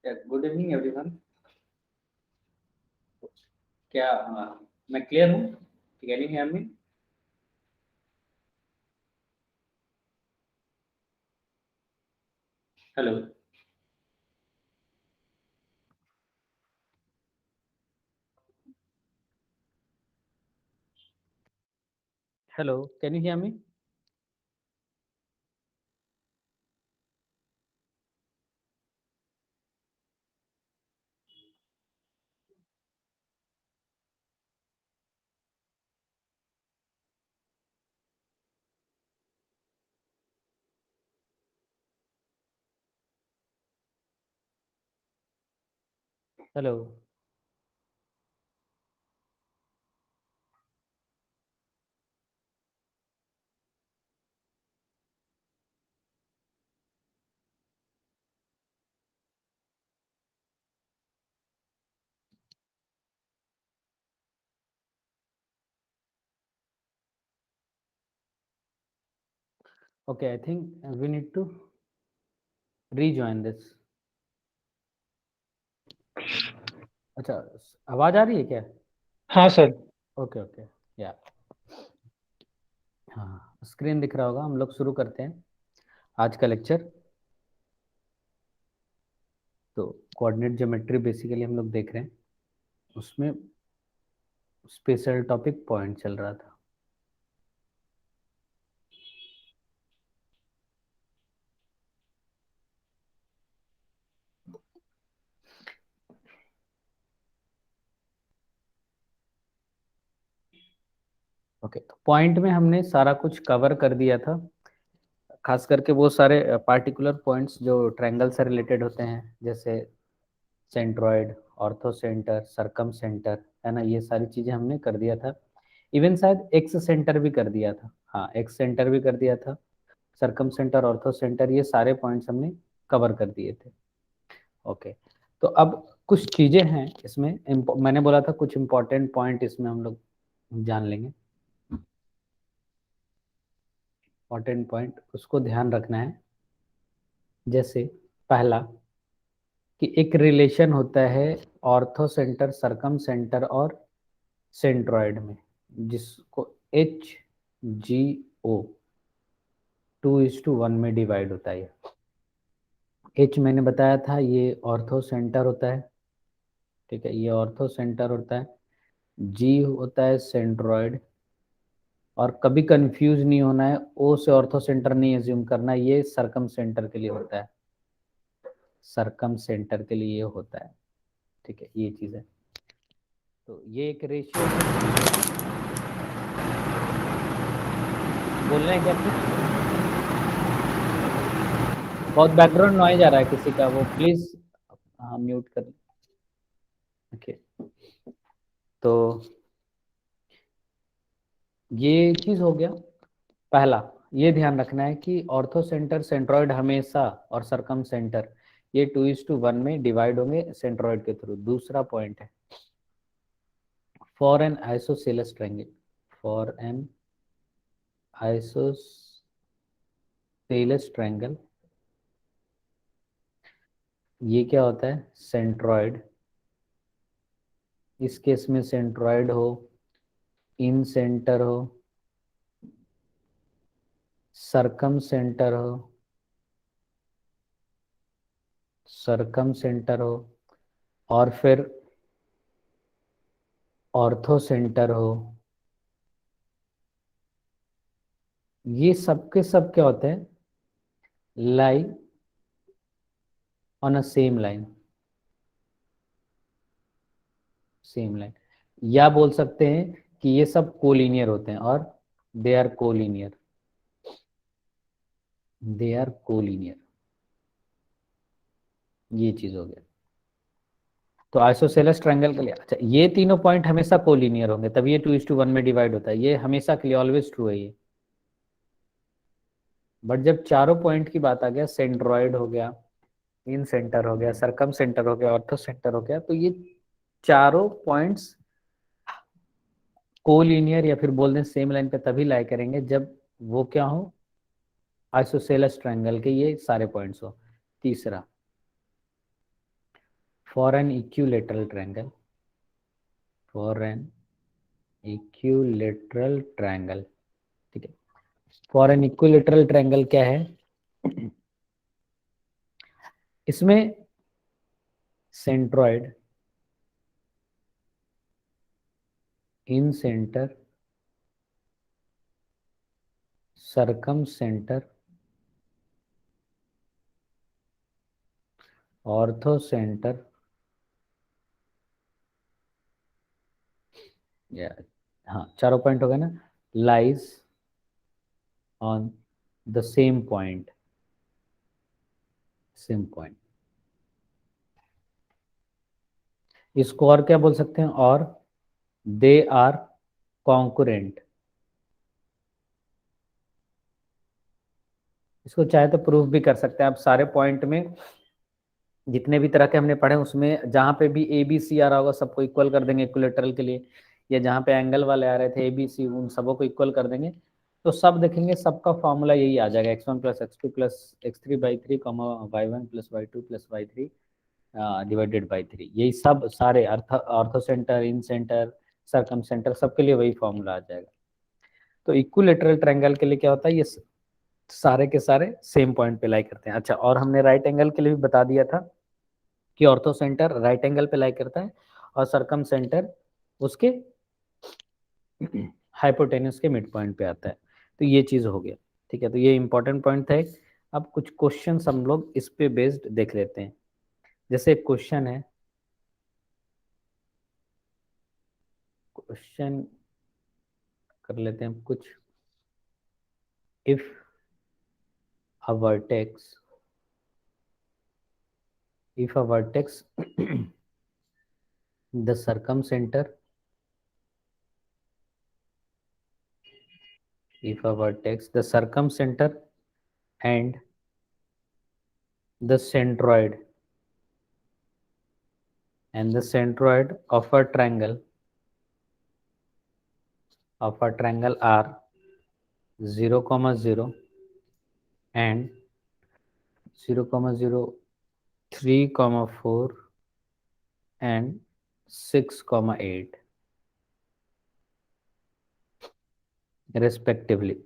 Good evening everyone. क्या मैं clear हूँ? Can you hear me? Hello. Hello, can you hear me? Hello. Okay, I think we need to rejoin this. अच्छा, आवाज आ रही है क्या? हाँ सर। ओके ओके, या हाँ, स्क्रीन दिख रहा होगा। हम लोग शुरू करते हैं आज का लेक्चर। तो कोऑर्डिनेट ज्योमेट्री बेसिकली हम लोग देख रहे हैं, उसमें स्पेशल टॉपिक पॉइंट चल रहा था। ओके, तो पॉइंट में हमने सारा कुछ कवर कर दिया था, खास करके वो सारे पार्टिकुलर पॉइंट्स जो ट्रायंगल से रिलेटेड होते हैं, जैसे सेंट्रॉइड, ऑर्थो सेंटर, सरकम सेंटर, है ना। ये सारी चीज़ें हमने कर दिया था। इवन शायद एक्स सेंटर भी कर दिया था। हाँ, एक्स सेंटर भी कर दिया था। सरकम सेंटर, ऑर्थो सेंटर, ये सारे पॉइंट्स हमने कवर कर दिए थे। ओके, तो अब कुछ चीज़ें हैं इसमें। मैंने बोला था कुछ इंपॉर्टेंट पॉइंट इसमें हम लोग जान लेंगे। इंपॉर्टेंट पॉइंट उसको ध्यान रखना है। जैसे पहला, कि एक रिलेशन होता है ऑर्थो सेंटर, सरकम सेंटर और सेंट्रॉइड में, जिसको एच जी ओ 2:1 में डिवाइड होता है। एच मैंने बताया था ये ऑर्थो सेंटर होता है, ठीक है, ये ऑर्थो सेंटर होता है। जी होता है सेंट्रॉइड। और कभी कंफ्यूज नहीं होना है, ओ से ऑर्थो सेंटर नहीं एज्यूम करना, ये सरकम सेंटर के लिए होता है। सरकम सेंटर के लिए ये होता है, ठीक है, ये चीज़ है। तो ये एक रेशियो बोल रहे हैं क्या कुछ? बहुत बैकग्राउंड नॉइज आ रहा है किसी का, वो प्लीज हाँ म्यूट कर। ओके, तो ये चीज हो गया पहला। ये ध्यान रखना है कि ऑर्थो सेंटर सेंट्रॉइड हमेशा और सरकम सेंटर ये 2:1 में डिवाइड होंगे सेंट्रॉइड के थ्रू। दूसरा पॉइंट है, for an isosceles triangle, for an isosceles triangle, ये क्या होता है? सेंट्रॉइड। इस केस में सेंट्रॉइड हो, इन सेंटर हो, सरकम सेंटर हो, सरकम सेंटर हो, और फिर ऑर्थो सेंटर हो, ये सब के सब क्या होते हैं? Lie on a same line, same line. या बोल सकते हैं कि ये सब कोलिनियर होते हैं, और they are collinear, they are collinear. ये चीज हो गया। तो आइसोसेलेस ट्रायंगल के लिए, अच्छा, ये तीनों पॉइंट हमेशा कोलिनियर होंगे, तभी ये 2:1 में डिवाइड होता है। ये हमेशा के लिए ऑलवेज ट्रू है ये। बट जब चारों पॉइंट की बात आ गया, सेंट्रॉइड हो गया, इन सेंटर हो गया, सरकम सेंटर हो गया, ऑर्थो सेंटर हो गया, तो ये चारों पॉइंट्स कोलिनियर या फिर बोल दें सेम लाइन पे तभी लाई करेंगे जब वो क्या हो? आइसोसेलेस ट्रायंगल के ये सारे पॉइंट्स हो। तीसरा, for an equilateral triangle, for an equilateral triangle, ठीक है। फॉर एन इक्विलेटरल ट्रायंगल क्या है, इसमें सेंट्रॉइड इन सेंटर, सरकम सेंटर, ऑर्थो सेंटर, या हाँ चारों पॉइंट हो गए ना, lies on the same point, same point. इसको और क्या बोल सकते हैं, और दे आर कॉन्कुरेंट। इसको चाहे तो प्रूफ भी कर सकते हैं आप, सारे पॉइंट में जितने भी तरह के हमने पढ़े उसमें जहाँ पे भी ए बी सी आ रहा होगा सबको इक्वल कर देंगे इक्विलेटरल के लिए, या जहाँ पे एंगल वाले आ रहे थे ए बी सी उन सबों को इक्वल कर देंगे, तो सब देखेंगे सबका फॉर्मूला यही आ जाएगा, x1 plus x2 plus x3/3 y1 plus y2 plus y3 divided by 3। यही सब सारे ऑर्थो सेंटर, इन सेंटर, सरकम सेंटर, सबके लिए वही फॉर्मूला आ जाएगा। तो इक्विलेटरल ट्रायंगल के लिए क्या होता है, ये सारे के सारे सेम पॉइंट पे लाई करते हैं। अच्छा, और हमने राइट एंगल के लिए भी बता दिया था कि ऑर्थो सेंटर राइट एंगल पे लाई करता है और सरकम सेंटर उसके हाइपोटेनस के मिड पॉइंट पे आता है। तो ये चीज हो गया, ठीक है। तो ये इंपॉर्टेंट पॉइंट था। अब कुछ क्वेश्चन हम लोग इस पे बेस्ड देख लेते हैं। जैसे एक क्वेश्चन है, क्वेश्चन कर लेते हैं कुछ। If a vertex, if a vertex the circumcenter, if a vertex the circumcenter and the centroid of a triangle are 0, 0 and 0, 3, 4 and 6, 8 respectively,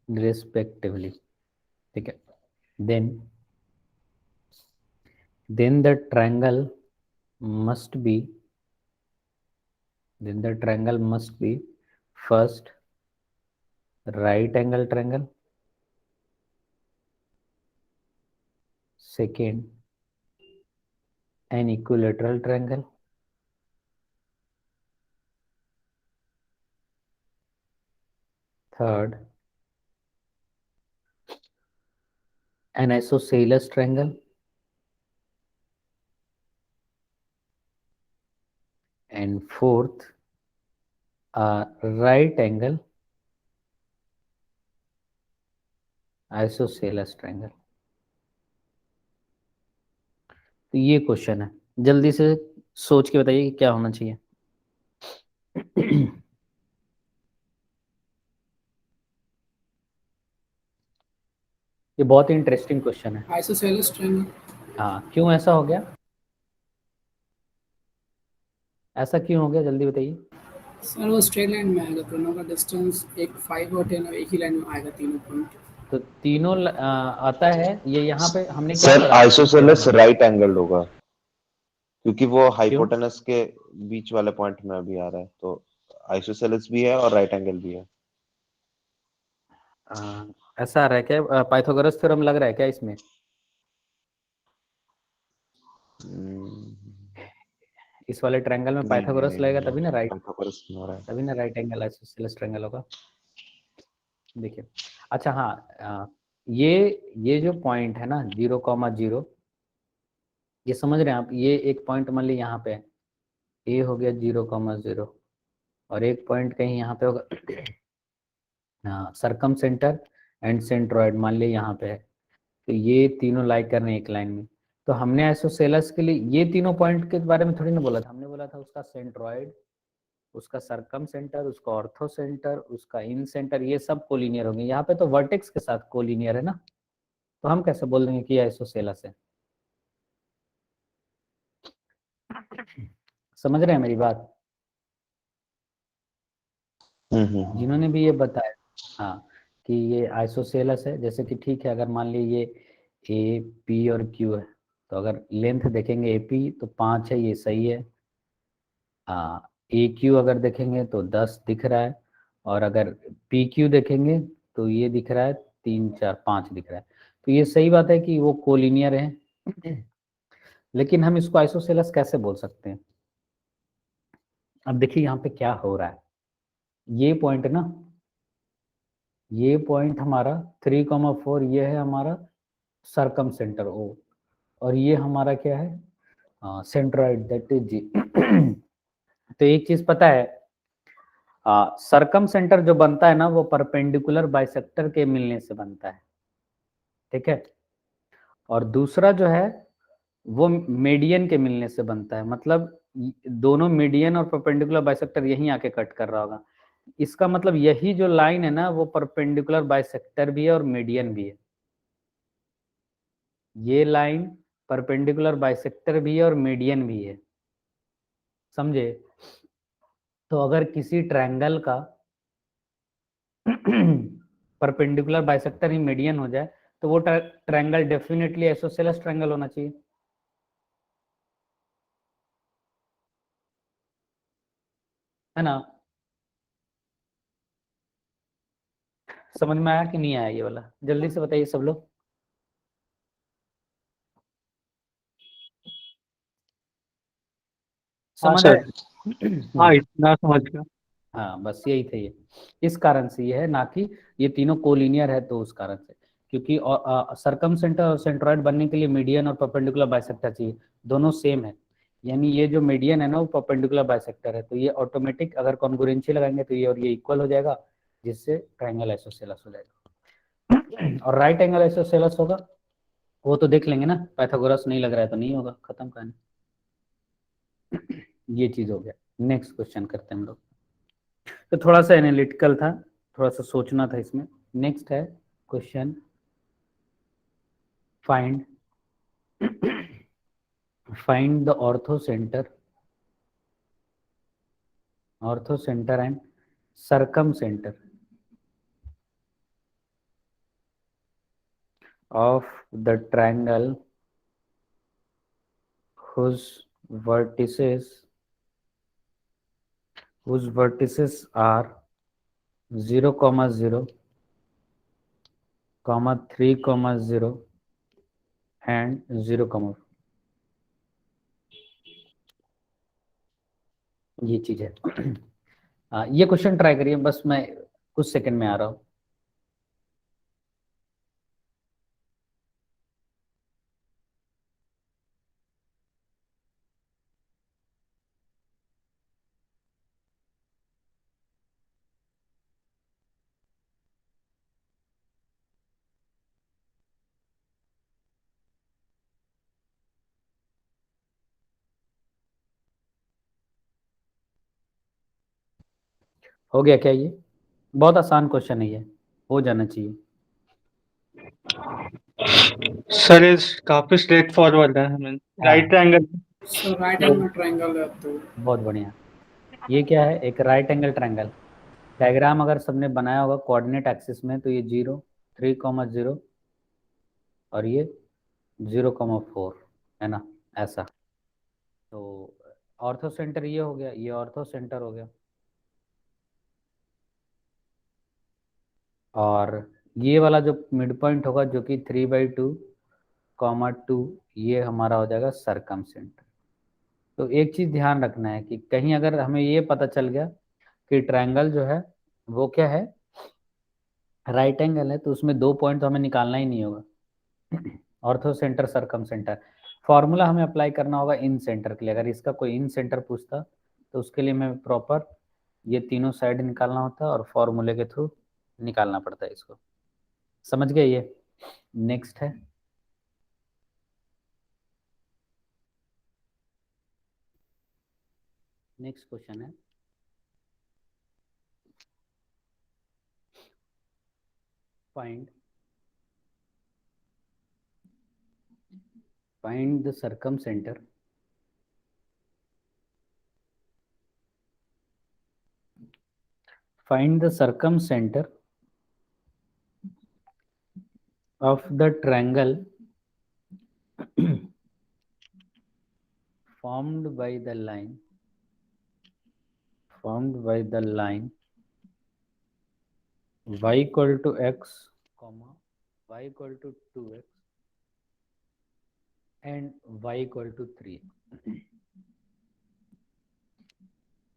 respectively, ठीक है। then the triangle must be, then the triangle must be first right angle triangle, second an equilateral triangle, third an isosceles triangle, and fourth a right angle isosceles triangle। तो ये question है, जल्दी से सोच के बताइए कि क्या होना चाहिए। ये बहुत ही इंटरेस्टिंग क्वेश्चन है। Isosceles triangle. हाँ, क्यों ऐसा हो गया, ऐसा क्यों हो गया, जल्दी बताइए। सर वो स्ट्रेट लाइन में आएगा, दोनों का डिस्टेंस एक 5 और 10 और एक ही लाइन में आएगा तीनों पॉइंट। तो तीनों आता है, ये यहाँ पे हमने क्या सर पढ़ा था फिफ्थ ईयर आइसोसेलेस में। राइट एंगल होगा क्योंकि वो क्यों, हाइपोटेनस के बीच वाले पॉइंट में अभी आ रहा है, तो आइसोसेलेस भी है और राइट एंगल भी है। ऐसा आ रहा है क्या, पाइथागोरस थ्योरम लग रहा है क्या इसमें? इस वाले ट्रायंगल में नहीं नहीं पाइथागोरस नहीं लगेगा नहीं, तभी ना राइट, पाइथागोरस नहीं हो रहा है। तभी ना राइट एंगल आइसोसेलेस ट्रायंगल होगा। देखिए, अच्छा हाँ, ये जो पॉइंट है ना 0, 0, ये समझ रहे हैं आप, ये एक पॉइंट मान ली यहाँ पे है, ए हो गया 0, 0 और एक पॉइंट कहीं यहाँ पे होगा, हाँ सरकम सेंटर एंड सेंट्रॉइड मान ली यहाँ पे है। तो ये तीनों लाई कर रहे हैं एक लाइन में। तो हमने आइसोसेलेस के लिए ये तीनों पॉइंट के बारे में थोड़ी ना बोला था, हमने बोला था उसका सेंट्रॉइड, उसका सरकम सेंटर, उसका ऑर्थो सेंटर, उसका इन सेंटर, ये सब कोलिनियर होंगे। यहाँ पे तो वर्टेक्स के साथ कोलिनियर है ना, तो हम कैसे बोल देंगे कि आइसोसेलेस है। समझ रहे हैं मेरी बात? जिन्होंने भी ये बताया हाँ कि ये आइसोसेलस है, जैसे कि ठीक है, अगर मान लीजिए ये ए पी और क्यू है, तो अगर लेंथ देखेंगे ए पी तो 5 है, ये सही है। हाँ, ए क्यू अगर देखेंगे तो 10 दिख रहा है, और अगर पी क्यू देखेंगे तो ये दिख रहा है 3 4 5 दिख रहा है। तो ये सही बात है कि वो कोलिनियर है। लेकिन हम इसको आइसोसेलस कैसे बोल सकते हैं? अब देखिए यहाँ पे क्या हो रहा है। ये पॉइंट ना, ये पॉइंट हमारा 3,4, ये है हमारा सरकम सेंटर ओ, और ये हमारा क्या है, सेंट्रॉइड, दैट इज जी। तो एक चीज पता है, सरकम सेंटर जो बनता है ना, वो परपेंडिकुलर बाइसेक्टर के मिलने से बनता है, ठीक है। और दूसरा जो है वो मीडियन के मिलने से बनता है, मतलब दोनों मीडियन और परपेंडिकुलर बाइसेक्टर यहीं आके कट कर रहा होगा। इसका मतलब यही जो लाइन है ना, वो परपेंडिकुलर बाइसेक्टर भी है और मीडियन भी है। ये लाइन परपेंडिकुलर बाइसेक्टर भी है और मीडियन भी है, समझे? तो अगर किसी ट्रायंगल का परपेंडिकुलर बाइसेक्टर ही मीडियन हो जाए, तो वो ट्रायंगल डेफिनेटली आइसोसेलेस ट्रायंगल होना चाहिए, है ना? समझ में आया कि नहीं आया ये वाला? जल्दी से बताइए सब लोग। हाँ समझ सर। रहे हाँ इतना समझ गया। हाँ, बस यही थे ये। इस कारण से ये है ना कि ये तीनों कोलिनियर है, तो उस कारण से, क्योंकि सरकम सेंटर और सेंट्रॉइड बनने के लिए मीडियन और परपेंडिकुलर बाइसेक्टर चाहिए, दोनों सेम है। यानी ये जो मीडियन है ना, वो परपेंडिकुलर बाइसेक्टर है, तो ये ऑटोमेटिक अगर कॉन्ग्रुएंसी लगाएंगे तो ये और ये इक्वल हो जाएगा, जिससे ट्रायंगल आइसोसेलेस हो जाएगा। और राइट एंगल आइसोसेलेस होगा, वो तो देख लेंगे ना, पाइथागोरस नहीं लग रहा है तो नहीं होगा, खत्म कहानी। ये चीज हो गया। नेक्स्ट क्वेश्चन करते हैं हम लोग। तो थोड़ा सा एनालिटिकल था, थोड़ा सा सोचना था इसमें। नेक्स्ट है question, find find the orthocentre and circumcentre of the triangle whose vertices are 0, 0, 3, 0 and 0, ये चीज है। ये क्वेश्चन ट्राई करिए, बस मैं कुछ सेकंड में आ रहा हूँ। हो गया क्या? ये बहुत आसान क्वेश्चन है, ये हो जाना चाहिए। सर इस काफी स्ट्रेट फॉरवर्ड है, हमें हाँ, राइट ट्रायंगल। सो राइट एंगल ट्रायंगल है तो बहुत बढ़िया। ये क्या है? एक राइट एंगल ट्रायंगल। डायग्राम अगर सबने बनाया होगा कोऑर्डिनेट एक्सिस में, तो ये 0, 3, 0 और ये 0, 4 है ना, ऐसा। तो ऑर्थो सेंटर ये हो गया, ये ऑर्थो सेंटर हो गया। और ये वाला जो मिड पॉइंट होगा, जो कि 3/2, 2, ये हमारा हो जाएगा सरकम सेंटर। तो एक चीज ध्यान रखना है कि कहीं अगर हमें ये पता चल गया कि ट्रायंगल जो है वो क्या है, राइट एंगल है, तो उसमें 2 पॉइंट तो हमें निकालना ही नहीं होगा। ऑर्थो सेंटर, सरकम सेंटर, फॉर्मूला हमें अप्लाई करना होगा इन सेंटर के लिए। अगर इसका कोई इन सेंटर पूछता तो उसके लिए मैं प्रॉपर ये तीनों साइड निकालना होता है और फॉर्मूले के थ्रू निकालना पड़ता है इसको। समझ गए ये? नेक्स्ट है, नेक्स्ट क्वेश्चन है, find the circumcentre find the circumcenter of the triangle formed by the line y equal to x comma y equal to 2x and y equal to 3x।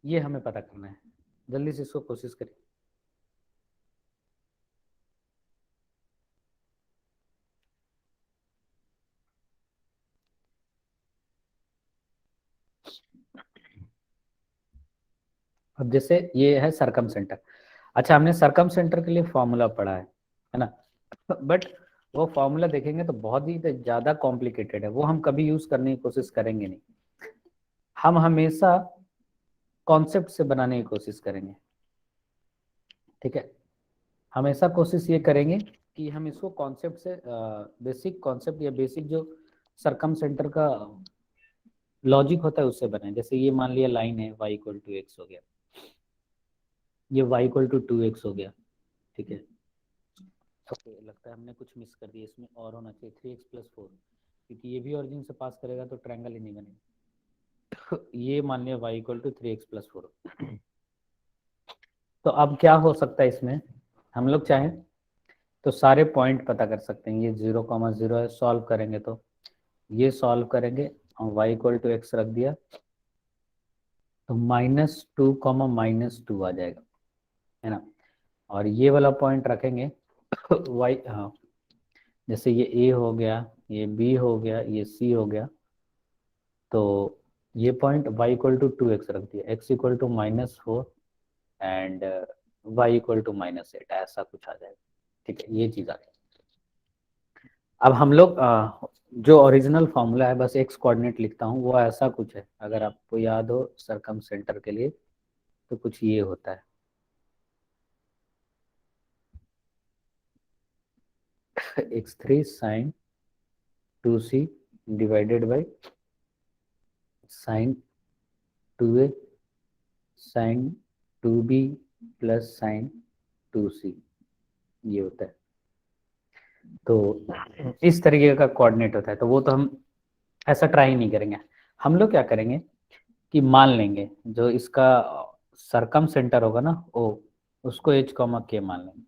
ये हमें पता करना है, जल्दी से इसको कोशिश करिए। अब जैसे ये है सरकम सेंटर। अच्छा, हमने सरकम सेंटर के लिए फॉर्मूला पढ़ा है ना, बट वो फॉर्मूला देखेंगे तो बहुत ही ज़्यादा कॉम्प्लिकेटेड है, वो हम कभी यूज़ करने की कोशिश करेंगे नहीं। हम हमेशा कॉन्सेप्ट से बनाने की कोशिश करेंगे, ठीक है। हमेशा कोशिश ये करेंगे कि हम इसको कॉन्सेप्ट से बेसिक कॉन्सेप्ट या बेसिक जो सरकम सेंटर का लॉजिक होता है उससे बनाए। जैसे ये मान लिया लाइन है y इक्वल टू एक्स हो गया, ये y इक्वल टू 2x हो गया, ठीक है। ओके, लगता है हमने कुछ मिस कर दिया, इसमें और होना चाहिए 3x प्लस 4, क्योंकि ये भी ओरिजिन से पास करेगा तो ट्रायंगल ही नहीं बनेगा। ये मान लिया y equal to 3x plus 4। तो अब क्या हो सकता है इसमें, हम लोग चाहें तो सारे पॉइंट पता कर सकते हैं। ये 0,0 है, सॉल्व करेंगे तो ये सॉल्व करेंगे और y इक्वल टू एक्स रख दिया तो -2, -2 आ जाएगा, है ना। और ये वाला पॉइंट रखेंगे y, हाँ, जैसे ये a हो गया, ये b हो गया, ये c हो गया, तो ये point y equal to 2x रख दिया, x equal to -4 and y equal to -8, ऐसा कुछ आ जाएगा, ठीक है। ये चीज़ आ गई। अब हम लोग जो ओरिजिनल फॉर्मूला है, बस एक्स कोऑर्डिनेट लिखता हूँ, वो ऐसा कुछ है, अगर आपको याद हो सरकम सेंटर के लिए तो कुछ ये होता है। x3 sine 2c divided by sine 2a sine 2b plus sine 2c, ये होता है। तो इस तरीके का कोऑर्डिनेट होता है, तो वो तो हम ऐसा ट्राई नहीं करेंगे। हम लोग क्या करेंगे कि मान लेंगे जो इसका सरकम सेंटर होगा ना ओ, उसको h, k मान लेंगे।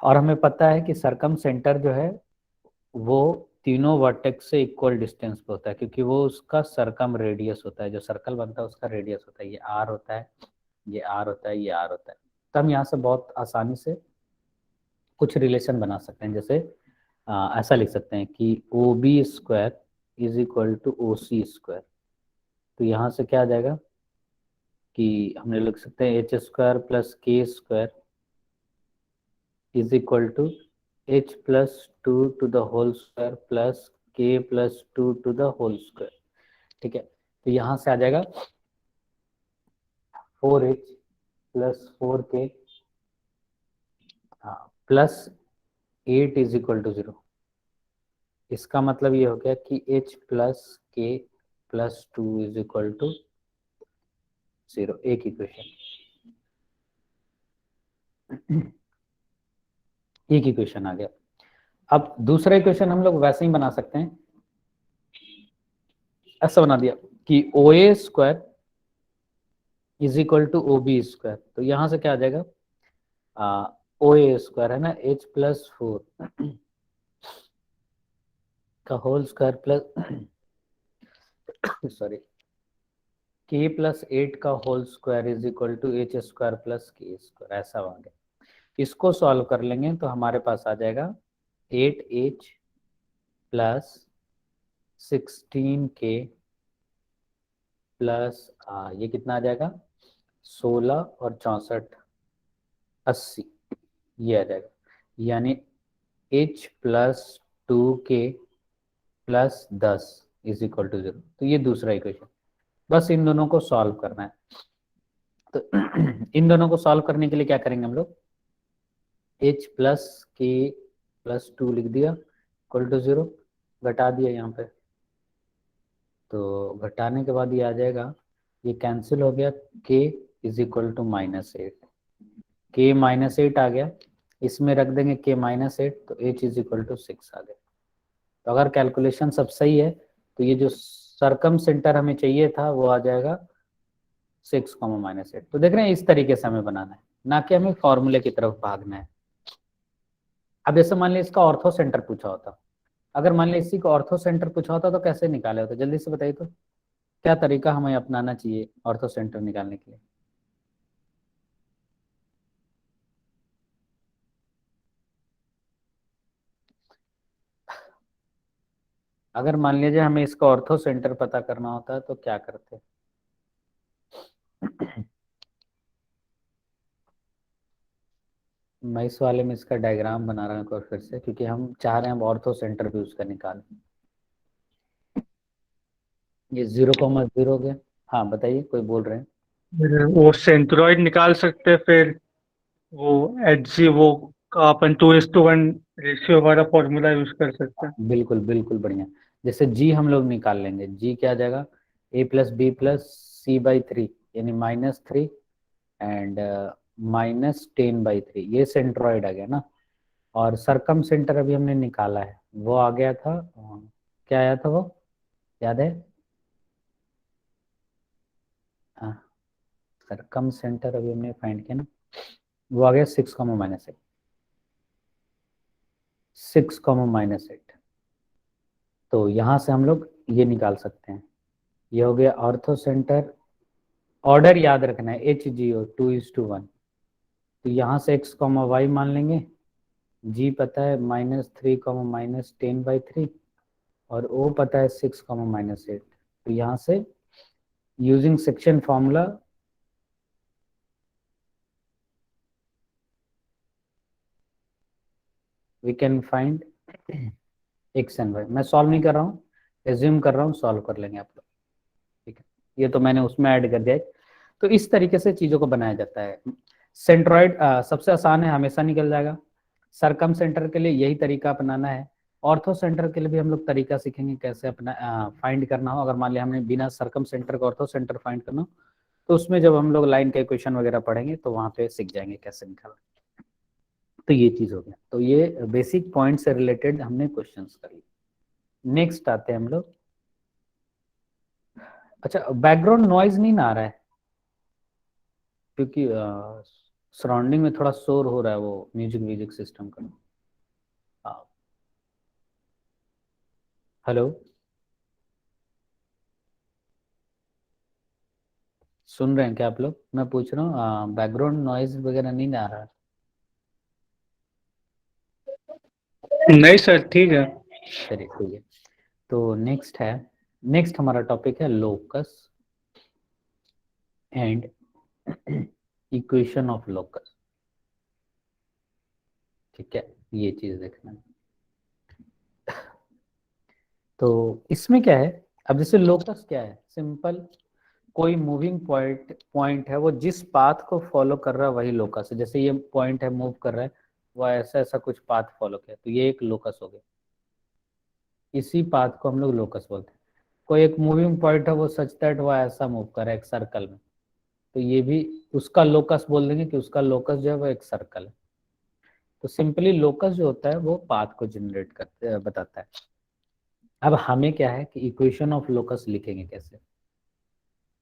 और हमें पता है कि सरकम सेंटर जो है वो तीनों वर्टेक्स से इक्वल डिस्टेंस पे होता है, क्योंकि वो उसका सरकम रेडियस होता है, जो सर्कल बनता है उसका रेडियस होता है। ये r होता है, ये r होता है, ये r होता है। तो हम यहाँ से बहुत आसानी से कुछ रिलेशन बना सकते हैं। जैसे ऐसा लिख सकते हैं कि OB square is equal to OC square. तो यहाँ से क्या आ जाएगा कि हमने लिख सकते हैं h square plus k square is equal to h plus 2 to the whole square plus k plus 2 to the whole square, ठीक है। तो यहाँ से आ जाएगा 4h plus 4k plus 8 is equal to 0। इसका मतलब ये हो गया कि h plus k plus 2 is equal to 0, एक इक्वेशन, एक इक्वेशन आ गया। अब दूसरा इक्वेशन हम लोग वैसे ही बना सकते हैं, ऐसा बना दिया कि OA square is equal to OB square. तो यहाँ से क्या आ जाएगा, OA स्क्वायर है ना, h प्लस 4 का whole square plus sorry k plus 8 का whole square is equal to h square plus k square, ऐसा आ गया। इसको सॉल्व कर लेंगे तो हमारे पास आ जाएगा 8h प्लस 16k प्लस ये कितना आ जाएगा 16 और 64 80, ये आ जाएगा। यानी h plus 2k plus 10 is equal to 0। तो ये दूसरा इक्वेशन, बस इन दोनों को सॉल्व करना है। तो इन दोनों को सॉल्व करने के लिए क्या करेंगे हम लोग, h प्लस k प्लस 2 लिख दिया इक्वल टू 0, घटा दिया यहाँ पे, तो घटाने के बाद ये आ जाएगा, ये कैंसिल हो गया, k is equal to -8, k minus 8 आ गया, इसमें रख देंगे k माइनस 8, तो h इज इक्वल टू 6 आ गया। तो अगर कैलकुलेशन सब सही है तो ये जो सरकम सेंटर हमें चाहिए था वो आ जाएगा 6 कॉमा माइनस 8। तो देख रहे हैं इस तरीके से हमें बनाना है, ना कि हमें फॉर्मूले की तरफ भागना है। अब जैसे मान लिया इसका ऑर्थो सेंटर पूछा होता, अगर मान लिया इसी को ऑर्थो सेंटर पूछा होता तो कैसे निकाले होते, जल्दी से बताइए तो क्या तरीका हमें अपनाना चाहिए ऑर्थो सेंटर निकालने के लिए। अगर मान लीजिए हमें इसका ऑर्थो सेंटर पता करना होता तो क्या करते। मैं इस वाले में इसका डायग्राम बना रहा हूँ एक बार फिर से, क्योंकि हम चाह रहे हैं अब ऑर्थो सेंटर भी उसका निकालें। ये 0,0 हो गया। हाँ बताइए, कोई बोल रहे हैं। वो सेंट्रोइड निकाल सकते हैं, फिर वो एच जी वो अपन 2:1 रेशियो वाला फॉर्मूला यूज कर सकते हैं। बिल्कुल बिल्कुल बढ़िया। जैसे जी हम लोग निकाल लेंगे, जी क्या आ जाएगा a plus b plus c by 3 यानी -3 एंड -10/3, ये सेंट्रॉइड आ गया ना। और सरकम सेंटर अभी हमने निकाला है, वो आ गया था क्या आया था वो याद है। हाँ, सरकम सेंटर अभी हमने फाइंड किया ना, वो आ गया 6,-8, 6,-8। तो यहाँ से हम लोग ये निकाल सकते हैं, ये हो गया ऑर्थो सेंटर। ऑर्डर याद रखना है HGO 2:1। तो यहाँ से x, y मान लेंगे, g पता है -3, -10/3 और o पता है 6, -8। तो यहाँ से using section formula we can find x and y। मैं सॉल्व नहीं कर रहा हूँ, एज्यूम कर रहा हूँ, सॉल्व कर लेंगे आप लोग, ठीक है। ये तो मैंने उसमें ऐड कर दिया है। तो इस तरीके से चीज़ों को बनाया जाता है। सेंट्रॉइड सबसे आसान है, हमेशा निकल जाएगा। सरकम सेंटर के लिए यही तरीका अपनाना है। ऑर्थो सेंटर के लिए भी हम लोग तरीका सीखेंगे कैसे अपना फाइंड करना हो। अगर मान लिया हमने बिना सरकम सेंटर का ऑर्थो सेंटर फाइंड करना हो, तो उसमें जब हम लोग लाइन के इक्वेशन वगैरह पढ़ेंगे तो वहाँ पे सीख जाएंगे कैसे निकालना। तो ये चीज़ हो गया। तो ये बेसिक पॉइंट से रिलेटेड हमने क्वेश्चंस कर लिए। नेक्स्ट आते हैं हम लोग। अच्छा, बैकग्राउंड नॉइज नहीं ना आ रहा है, क्योंकि सराउंडिंग में थोड़ा शोर हो रहा है वो म्यूजिक सिस्टम का। हाँ, हेलो, सुन रहे हैं क्या आप लोग? मैं पूछ रहा हूँ बैकग्राउंड नॉइज वगैरह नहीं ना आ रहा। नहीं सर, ठीक है। चलिए ठीक है। तो नेक्स्ट हमारा टॉपिक है locus and equation of locus. ठीक है, ये चीज देखना है। तो इसमें क्या है, अब जैसे लोकस क्या है, सिंपल कोई मूविंग पॉइंट है, वो जिस पाथ को फॉलो कर रहा है वही लोकस है। जैसे ये पॉइंट है, मूव कर रहा है, वो ऐसा ऐसा कुछ पाथ फॉलो किया, तो ये एक लोकस हो गया। इसी पाथ को हम लोग लोकस बोलते हैं। कोई एक मूविंग पॉइंट है, वो सच दैट वो ऐसा मूव कर रहा है एक सर्कल में, तो ये भी उसका लोकस बोल देंगे कि उसका लोकस जो है वो एक सर्कल है। तो सिंपली लोकस जो होता है वो पाथ को जनरेट करते बताता है। अब हमें क्या है कि इक्वेशन ऑफ लोकस लिखेंगे कैसे,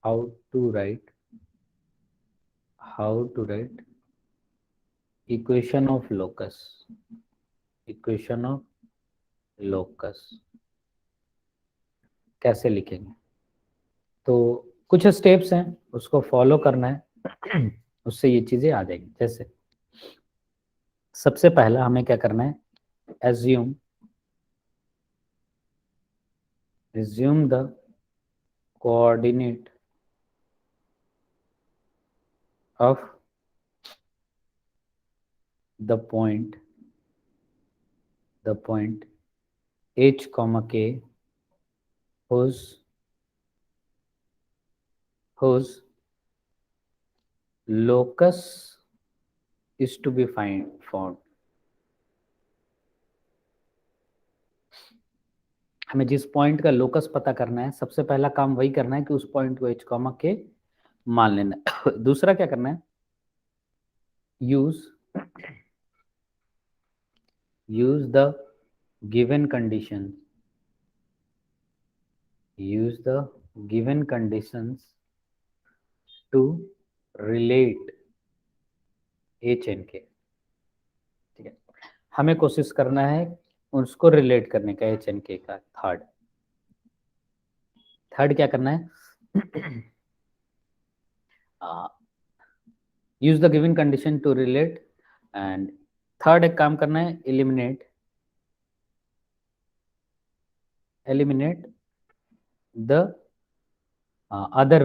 how to write equation of locus कैसे लिखेंगे। तो कुछ स्टेप्स हैं, उसको फॉलो करना है, उससे ये चीजें आ जाएंगी। जैसे सबसे पहला हमें क्या करना है, assume the coordinate of the point h, k whose locus is to be found। हमें जिस पॉइंट का लोकस पता करना है, सबसे पहला काम वही करना है कि उस पॉइंट को h, k मान लेना है। दूसरा क्या करना है, use the given conditions to relate h and k। ठीक है, हमें कोशिश करना है उसको रिलेट करने का एच एन के का। थर्ड क्या करना है? Use the given condition to relate, and third एक काम करना है, eliminate the other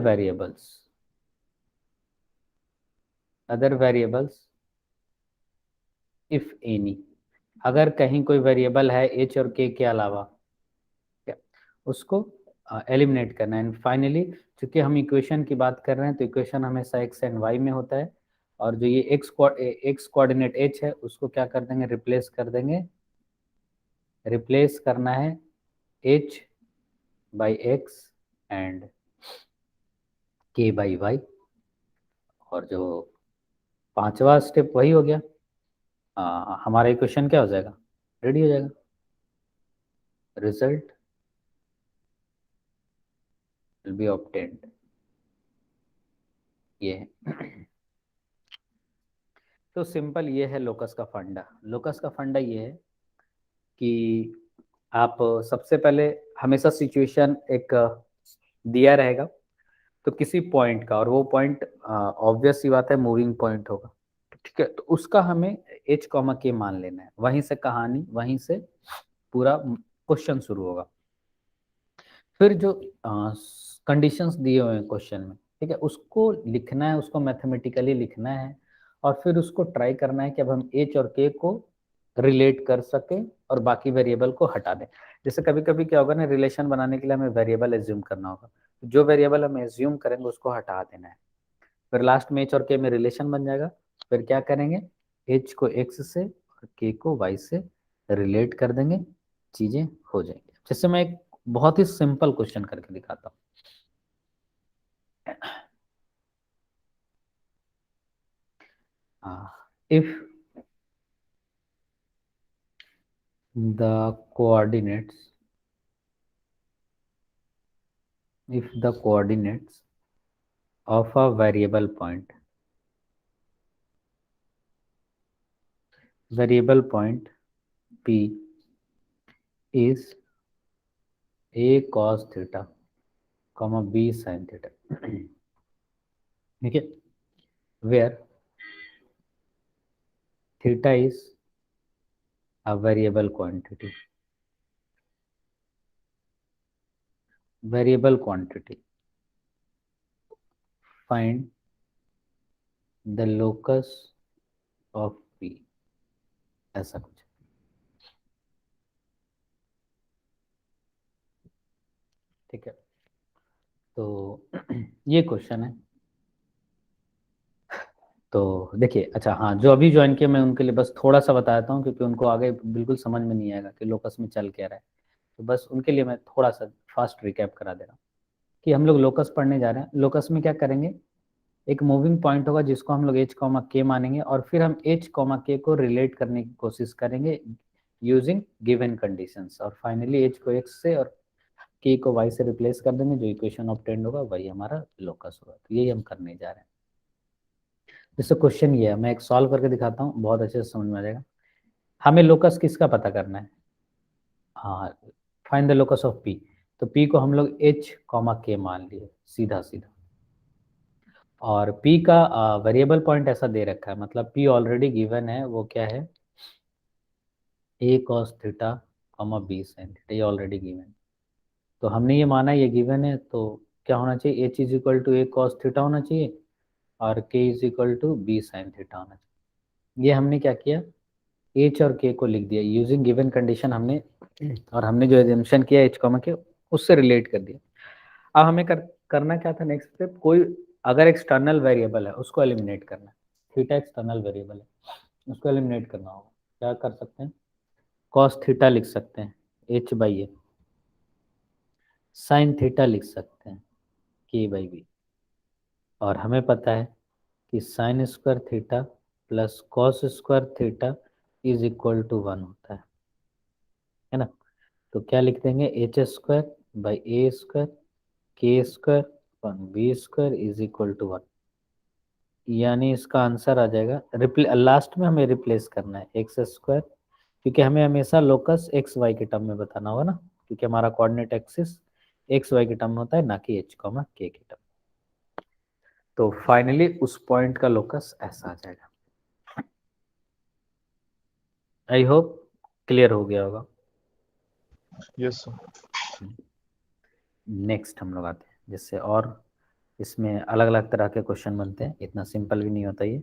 variables if any. अगर कहीं कोई वेरिएबल है एच और के के अलावा, उसको एलिमिनेट करना है। एंड फाइनली, चूंकि हम इक्वेशन की बात कर रहे हैं तो इक्वेशन हमेशा एक्स एंड वाई में होता है, और जो ये एक्स कोऑर्डिनेट एच है उसको क्या कर देंगे, रिप्लेस करना है एच बाई एक्स एंड के बाई वाई। और जो पांचवा स्टेप वही हो गया, हमारा इक्वेशन क्या हो जाएगा, रेडी हो जाएगा। Result will be obtained. ये है तो सिंपल, ये है लोकस का फंडा। लोकस का फंडा ये है कि आप सबसे पहले हमेशा सिचुएशन एक दिया रहेगा तो किसी पॉइंट का, और वो पॉइंट ऑब्वियस सी बात है मूविंग पॉइंट होगा, ठीक है। तो उसका हमें एच कॉमा के मान लेना है, वहीं से कहानी, वहीं से पूरा क्वेश्चन शुरू होगा। फिर जो कंडीशंस दिए हुए हैं क्वेश्चन में, ठीक है, उसको लिखना है, उसको मैथमेटिकली लिखना है, और फिर उसको ट्राई करना है कि अब हम एच और के को रिलेट कर सकें और बाकी वेरिएबल को हटा दें। जैसे कभी कभी क्या होगा ना, रिलेशन बनाने के लिए हमें वेरिएबल एज्यूम करना होगा, जो वेरिएबल हम एज्यूम करेंगे उसको हटा देना है। फिर लास्ट में एच और के में रिलेशन बन जाएगा। फिर क्या करेंगे, एच को एक्स से और के को वाई से रिलेट कर देंगे, चीजें हो जाएंगी। जैसे मैं एक बहुत ही सिंपल क्वेश्चन करके दिखाता हूँ। If the coordinates of a variable point P is a cos theta, b sin theta, ठीक है, where theta is a variable quantity, find the locus of P, ऐसा कुछ, ठीक है। तो ये क्वेश्चन है। तो देखिए, अच्छा हाँ, जो अभी ज्वाइन किया मैं उनके लिए बस थोड़ा सा बताता हूँ, क्योंकि उनको आगे बिल्कुल समझ में नहीं आएगा कि लोकस में चल क्या रहा है। तो बस उनके लिए मैं थोड़ा सा फास्ट रिकैप करा दे रहा हूँ कि हम लोग लोकस पढ़ने जा रहे हैं। लोकस में क्या करेंगे, एक मूविंग पॉइंट होगा जिसको हम लोग एच कॉमा के मानेंगे, और फिर हम एच कॉमा के को रिलेट करने की कोशिश करेंगे यूजिंग गिवन कंडीशंस, और फाइनली एच को एक्स से और के को वाई से रिप्लेस कर देंगे। जो इक्वेशन ऑब्टेन्ड होगा वही हमारा लोकस होगा। तो यही हम करने जा रहे हैं। जैसे क्वेश्चन ये है, मैं एक सॉल्व करके दिखाता हूँ, बहुत अच्छे से समझ में आ जाएगा। हमें लोकस किसका पता करना है, हाँ, find the locus of P. तो पी को हम लोग एच कॉमा के मान लिए सीधा सीधा, और पी का वेरिएबल पॉइंट ऐसा दे रखा है, मतलब पी ऑलरेडी गिवन है, वो क्या है, a cos theta comma B sign theta, ये ऑलरेडी गिवन। तो हमने ये माना ये गिवन है, तो क्या होना चाहिए, h is equal to a cos theta होना चाहिए और k is equal to b sign theta होना चाहिए। ये हमने क्या किया, एच और के को लिख दिया यूजिंग गिवन कंडीशन हमने, और हमने जो एजम्पशन किया एच कॉमा के उससे रिलेट कर दिया। अब हमें करना क्या था, नेक्स्ट स्टेप, कोई अगर एक्सटर्नल वेरिएबल है उसको एलिमिनेट करना है। थीटा एक्सटर्नल वेरिएबल है, उसको एलिमिनेट करना होगा। क्या कर सकते हैं, कॉस थीटा लिख सकते हैं H by A, sine theta लिख सकते हैं के बाई बी, और हमें पता है कि sine square theta plus cos square theta is equal to 1 होता है ना। तो क्या लिख देंगे, H square by A square K square one B square is equal to 1। यानी इसका आंसर आ जाएगा, लास्ट में हमें रिप्लेस करना है एक्स स्क्वायर, क्योंकि हमें हमेशा लोकस एक्स वाई के टर्म में बताना होगा ना, क्योंकि हमारा कोऑर्डिनेट एक्सिस एक्स वाई के टर्म में होता है, ना कि एच कॉमा के टर्म। तो फाइनली उस पॉइंट का लोकस ऐसा आ जाएगा। आई होप क्लियर हो गया होगा। Yes sir. नेक्स्ट हम लोग आते हैं, जिससे और इसमें अलग अलग तरह के क्वेश्चन बनते हैं, इतना सिंपल भी नहीं होता ये।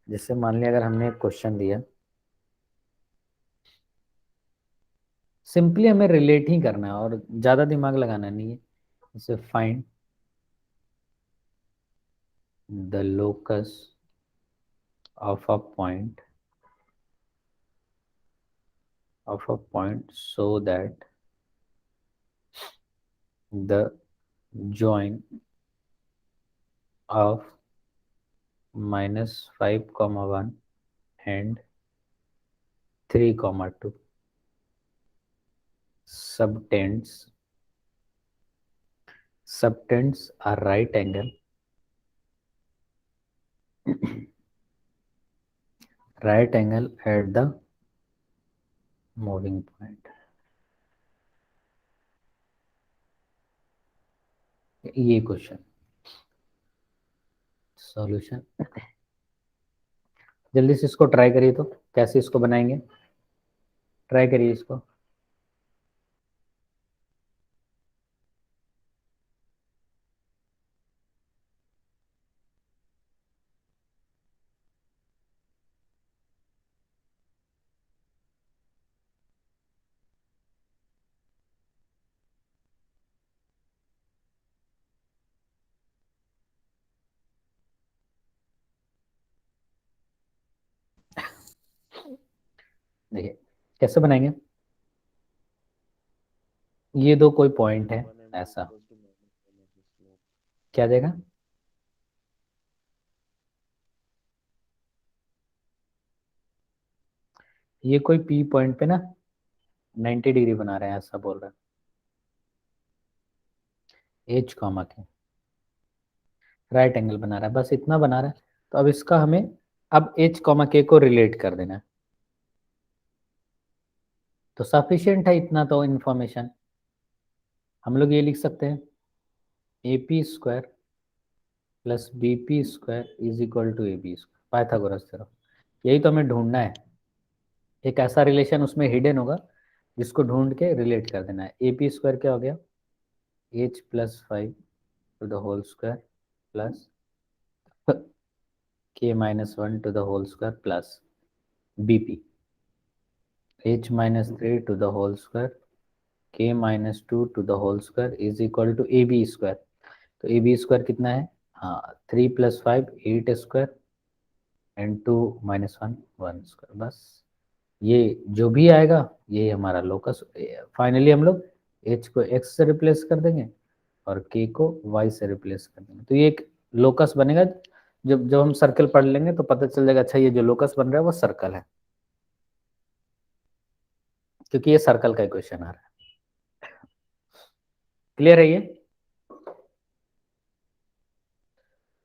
जैसे मान लिया अगर हमने एक क्वेश्चन दिया, सिंपली हमें रिलेट ही करना है और ज़्यादा दिमाग लगाना नहीं है। जैसे find the locus of a point so that the join of -5, 1 and 3, 2 subtends a right angle at the moving point। ये क्वेश्चन सॉल्यूशन, जल्दी से इसको ट्राई करिए। तो कैसे इसको बनाएंगे, ट्राई करिए इसको। देखिए कैसे बनाएंगे, ये दो कोई पॉइंट है ऐसा, क्या देगा, ये कोई पी पॉइंट पे ना 90 डिग्री बना रहे हैं ऐसा बोल रहा है, एच कॉमा के राइट एंगल बना रहा है, बस इतना बना रहा है। तो अब इसका हमें अब एच कॉमा के को रिलेट कर देना है। तो सफिशिएंट है इतना तो इंफॉर्मेशन, हम लोग ये लिख सकते हैं a p square plus B p square is equal to A b square, Pythagoras theorem. यही तो हमें ढूंढना है, एक ऐसा रिलेशन उसमें हिडन होगा जिसको ढूंढ के रिलेट कर देना है। ए पी स्क्वायर क्या हो गया, H plus 5 to the whole square plus K minus 1 to the whole square plus B P h minus 3 to the whole square k minus 2 to the whole square is equal to ab square। तो ab square कितना है, हाँ 3 + 5 8 square and 2 - 1 1 square. बस ये जो भी आएगा ये हमारा लोकस। फाइनली हम लोग h को x से रिप्लेस कर देंगे और k को y से रिप्लेस कर देंगे, तो ये एक लोकस बनेगा। जब जब हम सर्कल पढ़ लेंगे तो पता चल जाएगा, अच्छा ये जो लोकस बन रहा है वो सर्कल है, क्योंकि ये सर्कल का इक्वेशन आ रहा है। क्लियर है ये,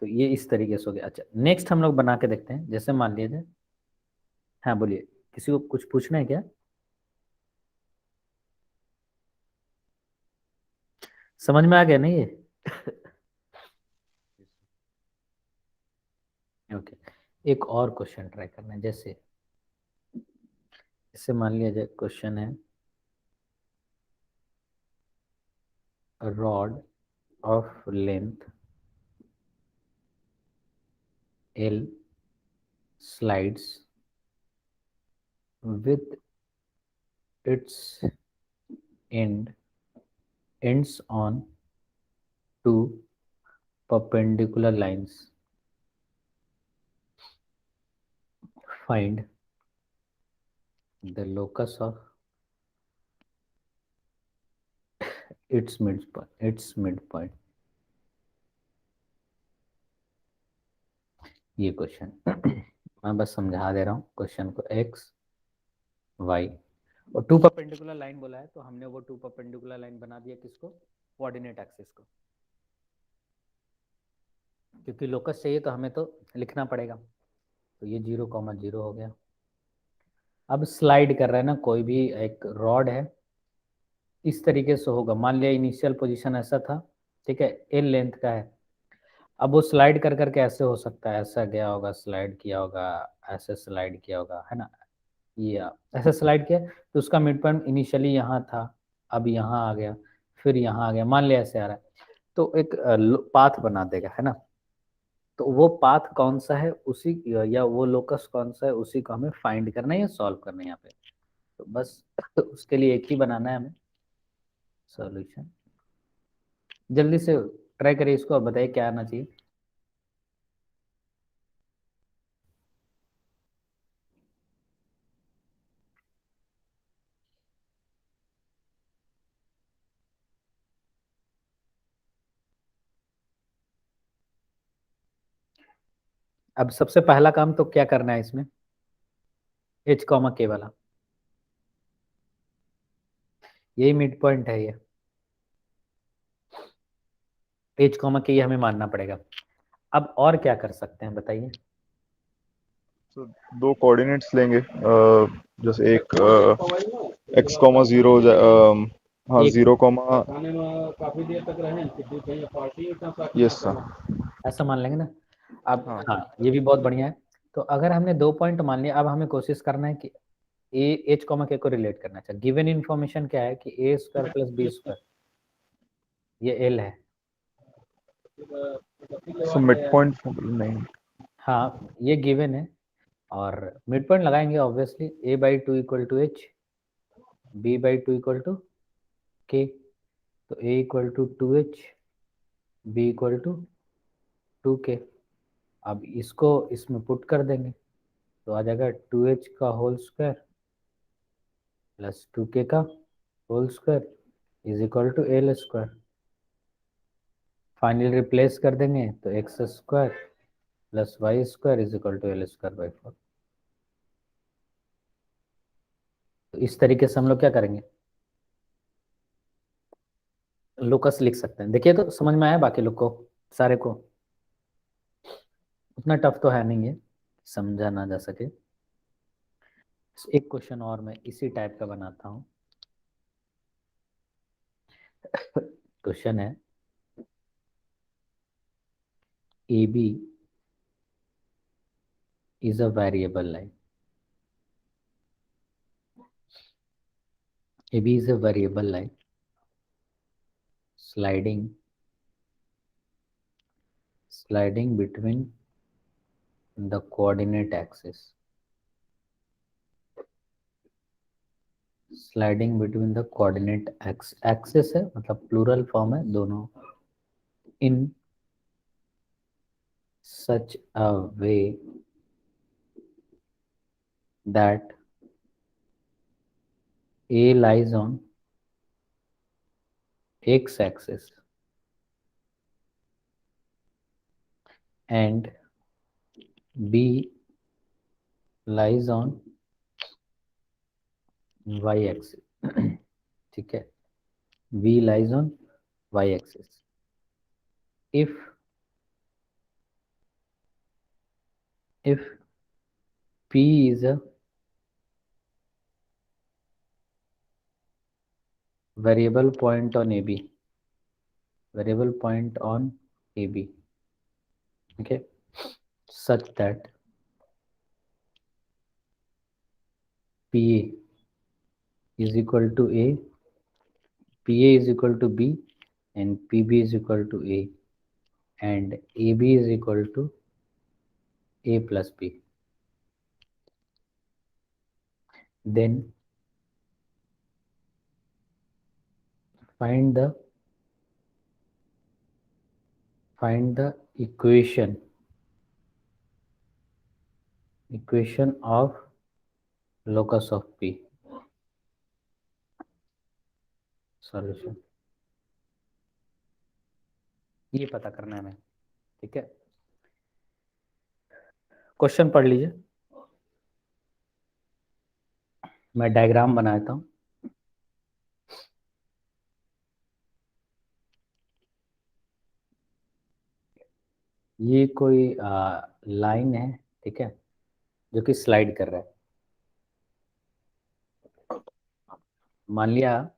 तो ये इस तरीके से हो गया। अच्छा नेक्स्ट हम लोग बना के देखते हैं, जैसे मान लीजिए, हाँ बोलिए, किसी को कुछ पूछना है क्या, समझ में आ गया नहीं ये ओके। एक और क्वेश्चन ट्राई करना है, जैसे जैसे मान लिया जाए क्वेश्चन है rod of length L slides with its ends on two perpendicular lines। Find the locus of its midpoint। ये क्वेश्चन मैं बस समझा दे रहा हूँ क्वेश्चन को। एक्स वाई और टू परपेंडिकुलर लाइन बोला है, तो हमने वो टू परपेंडिकुलर लाइन बना दिया किसको, कोऑर्डिनेट एक्सिस को, क्योंकि लोकस चाहिए तो हमें तो लिखना पड़ेगा। तो ये 0,0 हो गया। अब स्लाइड कर रहा है ना, कोई भी एक रॉड है, इस तरीके से होगा। मान लिया इनिशियल पोजीशन ऐसा था, ठीक है, एल लेंथ का है। अब वो स्लाइड कर करके ऐसे हो सकता है, ऐसा गया होगा, स्लाइड किया होगा, ऐसे स्लाइड किया होगा, है ना, ये ऐसे स्लाइड किया, तो उसका मिड पॉइंट इनिशियली यहाँ था, अब यहाँ आ गया, फिर यहाँ आ गया, मान लिया ऐसे आ रहा है, तो एक पाथ बना देगा, है ना। तो वो पाथ कौन सा है उसी, या वो लोकस कौन सा है उसी को हमें फाइंड करना है या सॉल्व करना है यहाँ पे। तो बस उसके लिए एक ही बनाना है हमें सॉल्यूशन। जल्दी से ट्राई करिए इसको और बताइए क्या आना चाहिए। अब सबसे पहला काम तो क्या करना है इसमें, एच कॉमा के वाला, यही मिड पॉइंट है ये, एच कॉमा के ये हमें मानना पड़ेगा। अब और क्या कर सकते हैं बताइए। तो दो कोऑर्डिनेट्स लेंगे, जैसे एक x कॉमा 0, हाँ एक 0 कॉमा, काफी देर तक रहे, कहीं पार्टी यस सर। ऐसा मान लेंगे ना। अब हाँ हाँ ये भी बहुत बढ़िया है। तो अगर हमने 2 पॉइंट मान लिया, अब हमें कोशिश करना है कि ए एच कॉमा के को रिलेट करना चाहिए। गिवन इन्फॉर्मेशन क्या है कि ए स्क्वायर प्लस बी स्क्वायर, ये एल है। सो मिड पॉइंट नहीं, हाँ ये गिवन है, और मिड पॉइंट लगाएंगे obviously, A by two equal to H, B by two equal to K, तो A equal to 2h, B equal to 2k। अब इसको इसमें पुट कर देंगे तो आ जाएगा 2h का होल स्क्वायर प्लस 2k का whole square is equal to l square. Finally replace कर देंगे तो x square plus y square is equal to l square by 4। तो इस तरीके से हम लोग क्या करेंगे, लोकस लिख सकते हैं। देखिए तो समझ में आया बाकी लोग को, सारे को, उतना टफ तो है नहीं है, समझा ना जा सके। एक क्वेश्चन और मैं इसी टाइप का बनाता हूँ। क्वेश्चन है a b is a variable line. AB is a variable line sliding between the coordinate axis. Sliding between the coordinate axis है, मतलब प्लूरल फॉर्म है दोनों, in such a way that A lies on x axis and B lies on y axis. ठीक है, B lies on y axis. If P is a variable point on AB, okay, such that PA is equal to A, PA is equal to B, and PB is equal to A, and AB is equal to A plus B. Then find the equation of locus of P. Solution ये पता करना है हमें, ठीक है। Question पढ़ लीजिए, मैं डायग्राम बनाता हूँ। ये कोई लाइन है, ठीक है, जो कि स्लाइड कर रहा है। मान लिया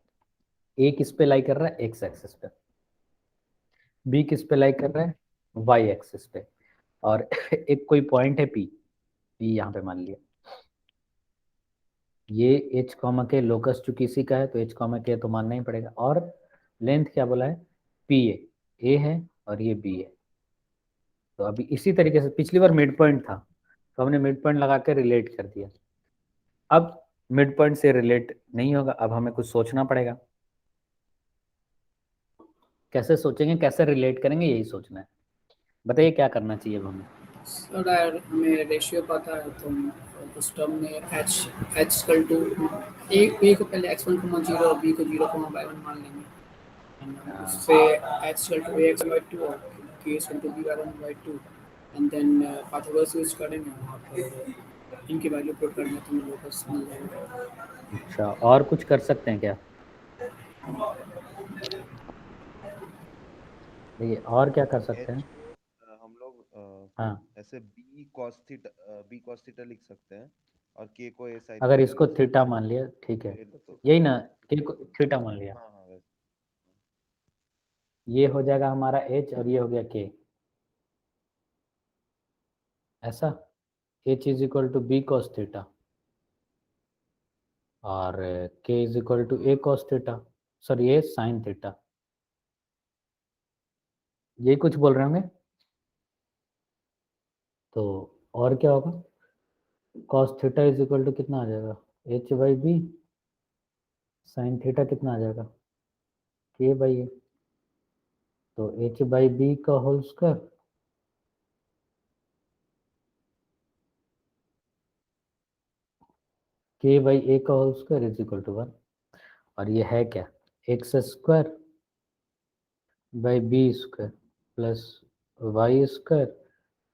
ए किस पे लाई कर रहा है, एक्स एक्सिस पे, बी किस पे लाई कर रहा है, वाई एक्सिस पे, और एक कोई पॉइंट है पी, पी यहाँ पे मान लिया। ये एच कॉमा के लोकस चूंकि इसी का है तो एच कॉमा के तो मानना ही पड़ेगा, और लेंथ क्या बोला है, पी ए है और ये बी है। तो अभी इसी तरीके से पिछली बार मिड पॉइंट था तो हमने मिड पॉइंट लगा के रिलेट कर दिया। अब मिड पॉइंट से रिलेट नहीं होगा, अब हमें कुछ सोचना पड़ेगा। कैसे सोचेंगे, कैसे रिलेट करेंगे, यही सोचना है। बताइए क्या करना चाहिए अब हमें। सर अगर हमें रेशियो पता है तो उस टर्म में एच इक्वल टू ए को पहले x1, 0 और बी को 0, y1 मान लेंगे। And उससे h equal to ax by 2 और k equal to b by 1 by 2 and then Pythagoras use करेंगे वहाँ पर इनकी वैल्यू पुट करने तो मुझे लोकस मिल जाएगा। अच्छा, और कुछ कर सकते हैं क्या? देखिए और क्या कर सकते हैं। H को हम लोग हाँ, ऐसे b cos थीटा लिख सकते हैं और k को a sin अगर थीटा इसको लिख थीटा मान लिया, ठीक है, सकते हैं तो यही ना, के को थीटा मान लिया, हाँ हाँ वैसे ये हो जाएगा हमारा एच और ये हो गया के, ऐसा h is equal to b cos theta और k is equal to a cos theta, sorry a sine theta. ये कुछ बोल रहे होंगे तो और क्या होगा, cos theta is equal to कितना आ जाएगा, h by b, sign theta कितना आ जाएगा, के बाई ए, तो एच बाई बी का whole square k by a का whole square is equal to 1, और ये है क्या, x square by b square plus y square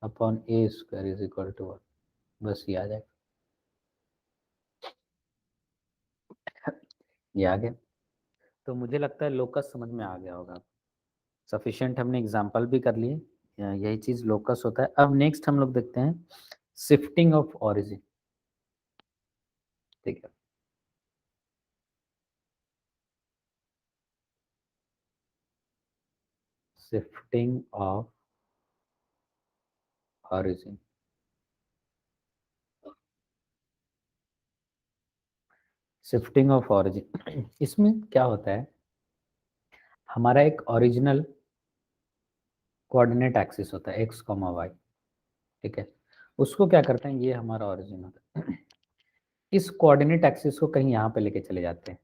upon a square is equal to 1, बस ये आ जाएगा, ये आ गया। तो मुझे लगता है लोकस समझ में आ गया होगा, सफिशिएंट हमने एग्जांपल भी कर लिए, यही चीज लोकस होता है। अब नेक्स्ट हम लोग देखते हैं शिफ्टिंग ऑफ ऑरिजिन, ठीक है। Shifting of origin, shifting of origin, इसमें क्या होता है, हमारा एक ओरिजिनल कोऑर्डिनेट एक्सिस होता है एक्स कॉमा वाई, ठीक है, उसको क्या करते हैं, ये हमारा ओरिजिन होता है, इस कोऑर्डिनेट एक्सिस को कहीं यहाँ पे लेके चले जाते हैं,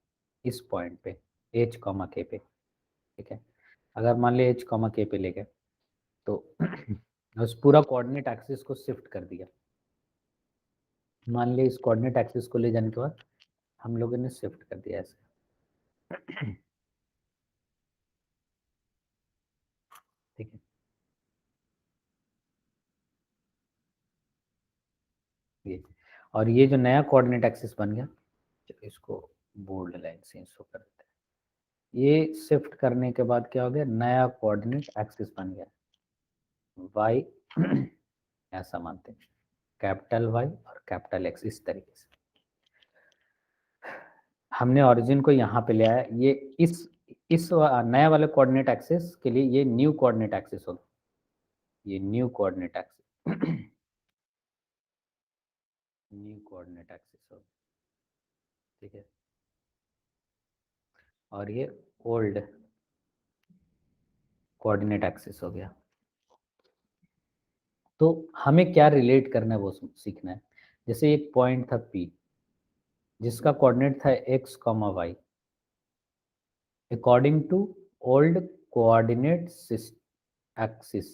इस पॉइंट पे एच कॉमा के पे, ठीक है। अगर मान लिया एच कॉमा के पे ले गए तो उस पूरा कोऑर्डिनेट एक्सिस को शिफ्ट कर दिया, मान लिया इस कोऑर्डिनेट एक्सिस को ले जाने के बाद हम लोगों ने शिफ्ट कर दिया ऐसे, ठीक है। ये और ये जो नया कोऑर्डिनेट एक्सिस बन गया, चलो इसको बोल्ड लाइन से शो कर देते हैं। ये शिफ्ट करने के बाद क्या हो गया, नया कोऑर्डिनेट एक्सिस बन गया, वाई ऐसा मानते हैं, कैपिटल वाई और कैपिटल एक्स, इस तरीके से हमने ओरिजिन को यहाँ पे ले आया। ये इस नया वाले कोऑर्डिनेट एक्सिस के लिए ये न्यू कोऑर्डिनेट एक्सिस होगा, ये new coordinate axis new coordinate axis होगा, ठीक है, और ये ओल्ड कोऑर्डिनेट एक्सिस हो गया। तो हमें क्या रिलेट करना है वो सीखना है। जैसे एक पॉइंट था P जिसका कोऑर्डिनेट था x comma y, according to old coordinate axis.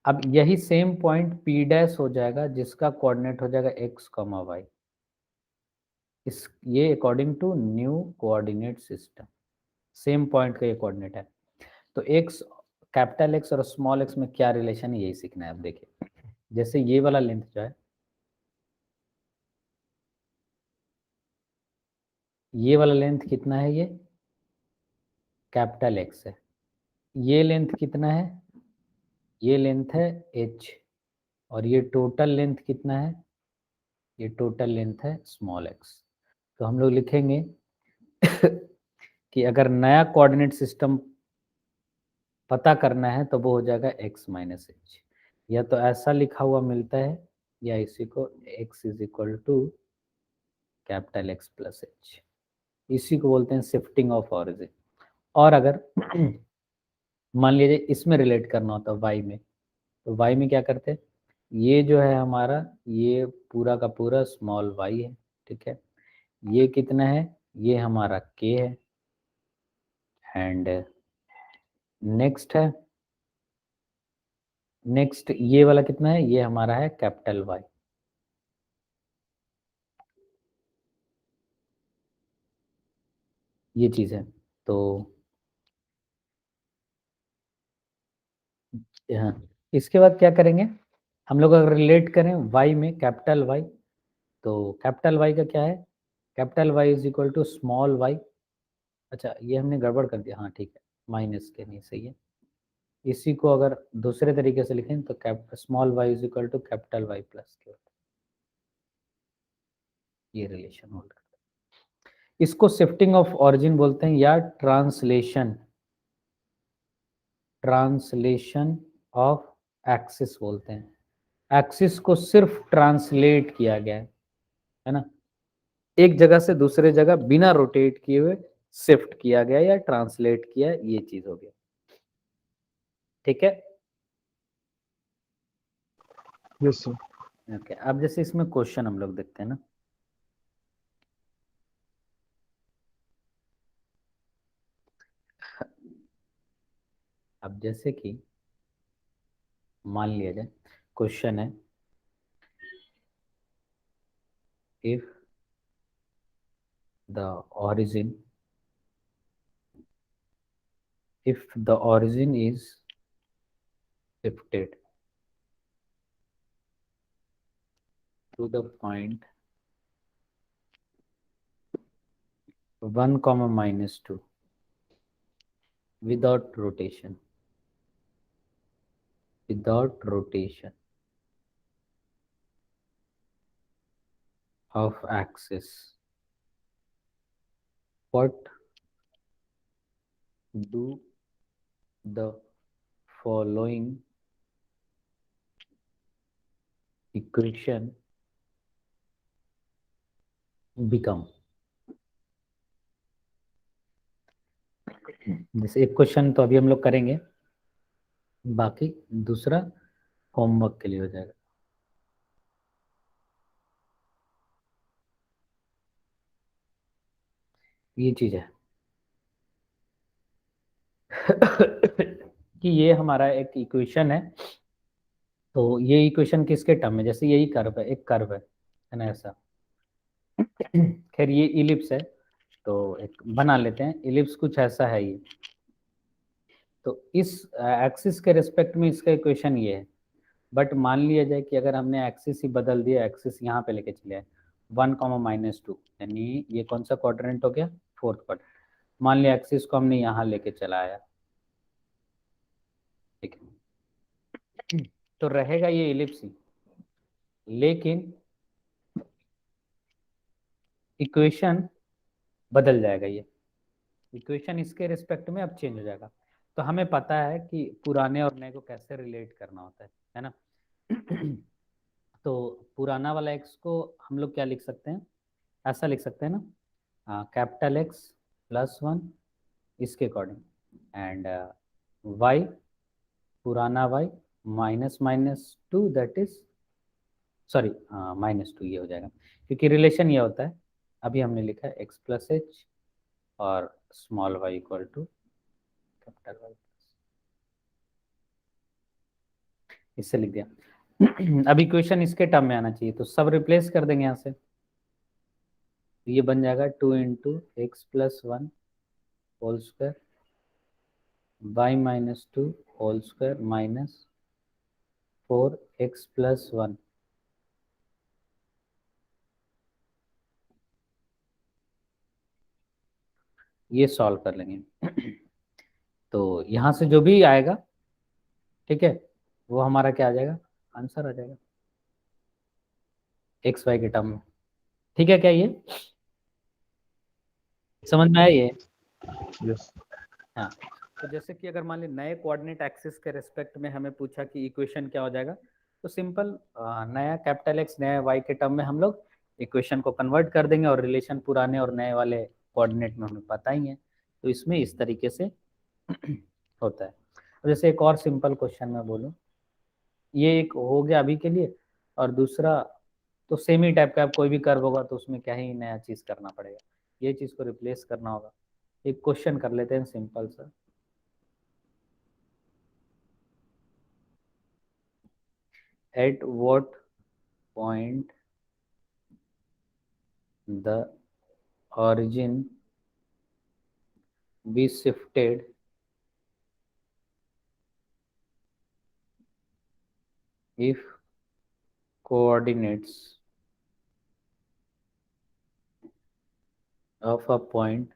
अब यही सेम पॉइंट P डैश हो जाएगा जिसका कोऑर्डिनेट हो जाएगा x कॉमा वाई, इस ये according to new coordinate system, same point का ये कोऑर्डिनेट है। तो x कैपिटल एक्स और स्मॉल एक्स में क्या रिलेशन है यही सीखना है। अब देखिए जैसे ये वाला लेंथ जो है, ये वाला लेंथ कितना है, ये कैपिटल एक्स है। ये लेंथ कितना है, ये लेंथ है एच, और ये टोटल लेंथ कितना है, ये टोटल लेंथ है स्मॉल एक्स। तो हम लोग लिखेंगे कि अगर नया कोऑर्डिनेट सिस्टम पता करना है तो वो हो जाएगा x माइनस एच, या तो ऐसा लिखा हुआ मिलता है या इसी को x is equal to capital x plus h, इसी को बोलते हैं शिफ्टिंग ऑफ ऑरिजिन। और अगर मान लीजिए इसमें रिलेट करना होता है y में, तो y में क्या करते हैं, ये जो है हमारा ये पूरा का पूरा स्मॉल y है, ठीक है। ये कितना है, ये हमारा k है, एंड नेक्स्ट है, नेक्स्ट ये वाला कितना है, ये हमारा है कैपिटल Y। ये चीज है। तो हाँ, इसके बाद क्या करेंगे हम लोग, अगर रिलेट करें y में कैपिटल Y, तो कैपिटल Y का क्या है, capital Y is equal to small y। अच्छा ये हमने गड़बड़ कर दिया, हाँ ठीक है, माइनस के नहीं, सही है। इसी को अगर दूसरे तरीके से लिखें तो small y is equal to capital Y plus k, ये रिलेशन होल्ड करता है। इसको शिफ्टिंग ऑफ ऑरिजिन बोलते हैं या ट्रांसलेशन, ट्रांसलेशन ऑफ एक्सिस बोलते हैं। एक्सिस को सिर्फ ट्रांसलेट किया गया है ना, एक जगह से दूसरे जगह बिना रोटेट किए हुए शिफ्ट किया गया या ट्रांसलेट किया, ये चीज हो गया, ठीक है। Yes sir. ओके, अब जैसे इसमें क्वेश्चन हम लोग देखते हैं ना, अब जैसे कि मान लिया जाए क्वेश्चन है, if the origin is shifted to the point 1 comma minus 2 without rotation of axis, what do the following equation become। जैसे एक क्वेश्चन तो अभी हम लोग करेंगे, बाकी दूसरा होमवर्क के लिए हो जाएगा। ये चीज है कि ये हमारा एक इक्वेशन है, तो ये इक्वेशन किसके टर्म में, जैसे यही कर्व है, एक कर्व है ना ऐसा, खैर ये इलिप्स है, तो एक बना लेते हैं, इलिप्स कुछ ऐसा है ये। तो इस एक्सिस के रिस्पेक्ट में इसका इक्वेशन ये है, बट मान लिया जाए कि अगर हमने एक्सिस ही बदल दिया, एक्सिस यहाँ पे लेके चले आए 1 कॉमा माइनस 2, यानी ये कौन सा क्वाड्रेंट हो गया, फोर्थ क्वाड्रेंट। मान लिया एक्सिस को हमने यहाँ लेके चला आया, ठीक है, तो रहेगा ये इलिप्स ही, लेकिन इक्वेशन बदल जाएगा, ये इक्वेशन इसके रिस्पेक्ट में अब चेंज हो जाएगा। तो हमें पता है कि पुराने और नए को कैसे रिलेट करना होता है ना। तो पुराना वाला एक्स को हम लोग क्या लिख सकते हैं, ऐसा लिख सकते हैं ना, कैपिटल एक्स प्लस 1 इसके अकॉर्डिंग, एंड वाई पुराना y minus minus 2 that is sorry minus 2, ये हो जाएगा क्योंकि रिलेशन ये होता है, अभी हमने लिखा है एक्स प्लस एच और small y equal to capital y, इससे लिख दिया। अब इक्वेशन इसके टर्म में आना चाहिए, तो सब रिप्लेस कर देंगे यहाँ से, तो ये बन जाएगा 2 into x plus 1 whole square y minus 2 whole square minus 4x plus 1। ये सॉल्व कर लेंगे। तो यहाँ से जो भी आएगा, ठीक है, वो हमारा क्या आ जाएगा, आंसर आ जाएगा एक्स वाई के टर्म में। ठीक है क्या, ये समझ में आया ये? यस। हाँ, तो जैसे कि अगर मान ली नए कोऑर्डिनेट एक्सिस के रिस्पेक्ट में हमें पूछा कि इक्वेशन क्या हो जाएगा, तो सिंपल नया कैपिटल एक्स नया वाई के टर्म में हम लोग इक्वेशन को कन्वर्ट कर देंगे और रिलेशन पुराने और नए वाले कोऑर्डिनेट में हमें पता ही है। तो इसमें इस तरीके से होता है। जैसे एक और सिंपल क्वेश्चन मैं बोलूँ, ये एक हो गया अभी के लिए, और दूसरा तो सेम ही टाइप का, आप कोई भी कर्व होगा तो उसमें क्या ही नया चीज़ करना पड़ेगा, ये चीज़ को रिप्लेस करना होगा। एक क्वेश्चन कर लेते हैं सिंपल सा। At what point the origin be shifted if coordinates of a point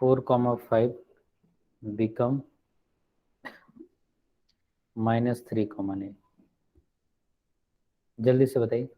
4,5 become -3,9। जल्दी से बताइए।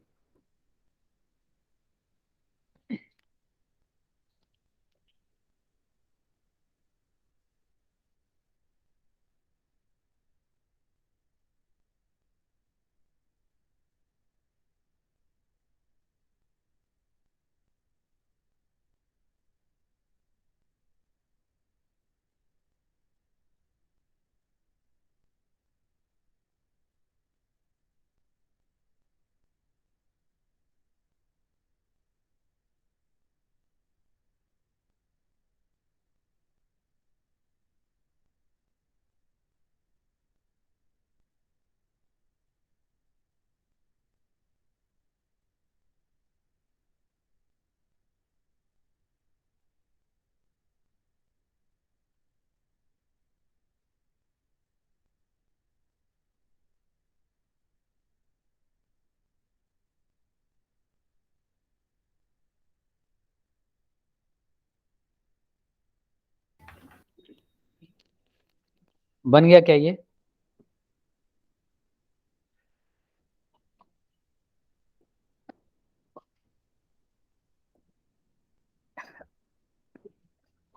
बन गया क्या ये?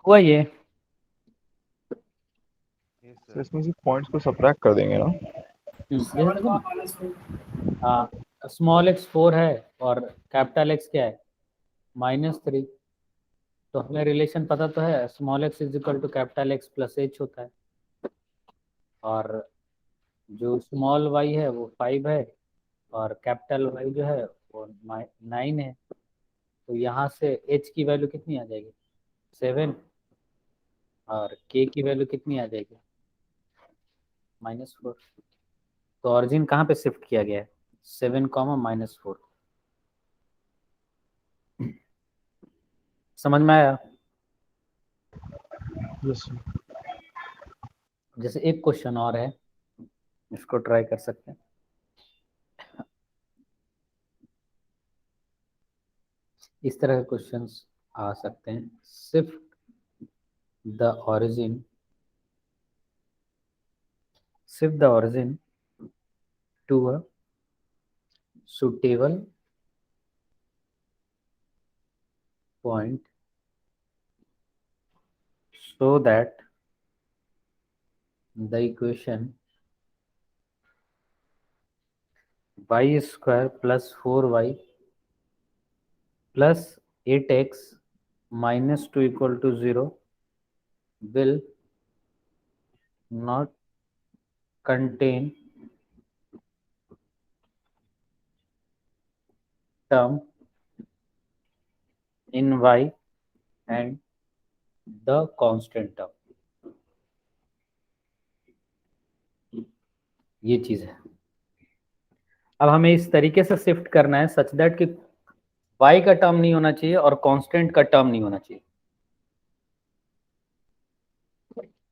हुआ ये? तो इसमें से पॉइंट्स को सबट्रैक्ट कर देंगे ना। जैसे देखो ना, हाँ, स्मॉल एक्स 4 है और कैपिटल एक्स क्या है, -3। तो हमें रिलेशन पता तो है, small x is equal to capital x plus h होता है, और जो स्मॉल वाई है वो 5 है, और कैपिटल वाई जो है वो 9 है। तो यहाँ से एच की वैल्यू कितनी आ जाएगी, 7, और के की वैल्यू कितनी आ जाएगी, -4। तो ऑरिजिन कहाँ पे शिफ्ट किया गया है, 7, -4। समझ में आया? यस। जैसे एक क्वेश्चन और है, इसको ट्राई कर सकते हैं। इस तरह के क्वेश्चंस आ सकते हैं। Shift the origin to a suitable point so that the equation y square plus 4y plus 8x minus 2 equal to 0 will not contain term in y and the constant term। ये चीज है। अब हमें इस तरीके से शिफ्ट करना है सच दैट कि y का टर्म नहीं होना चाहिए और कांस्टेंट का टर्म नहीं होना चाहिए।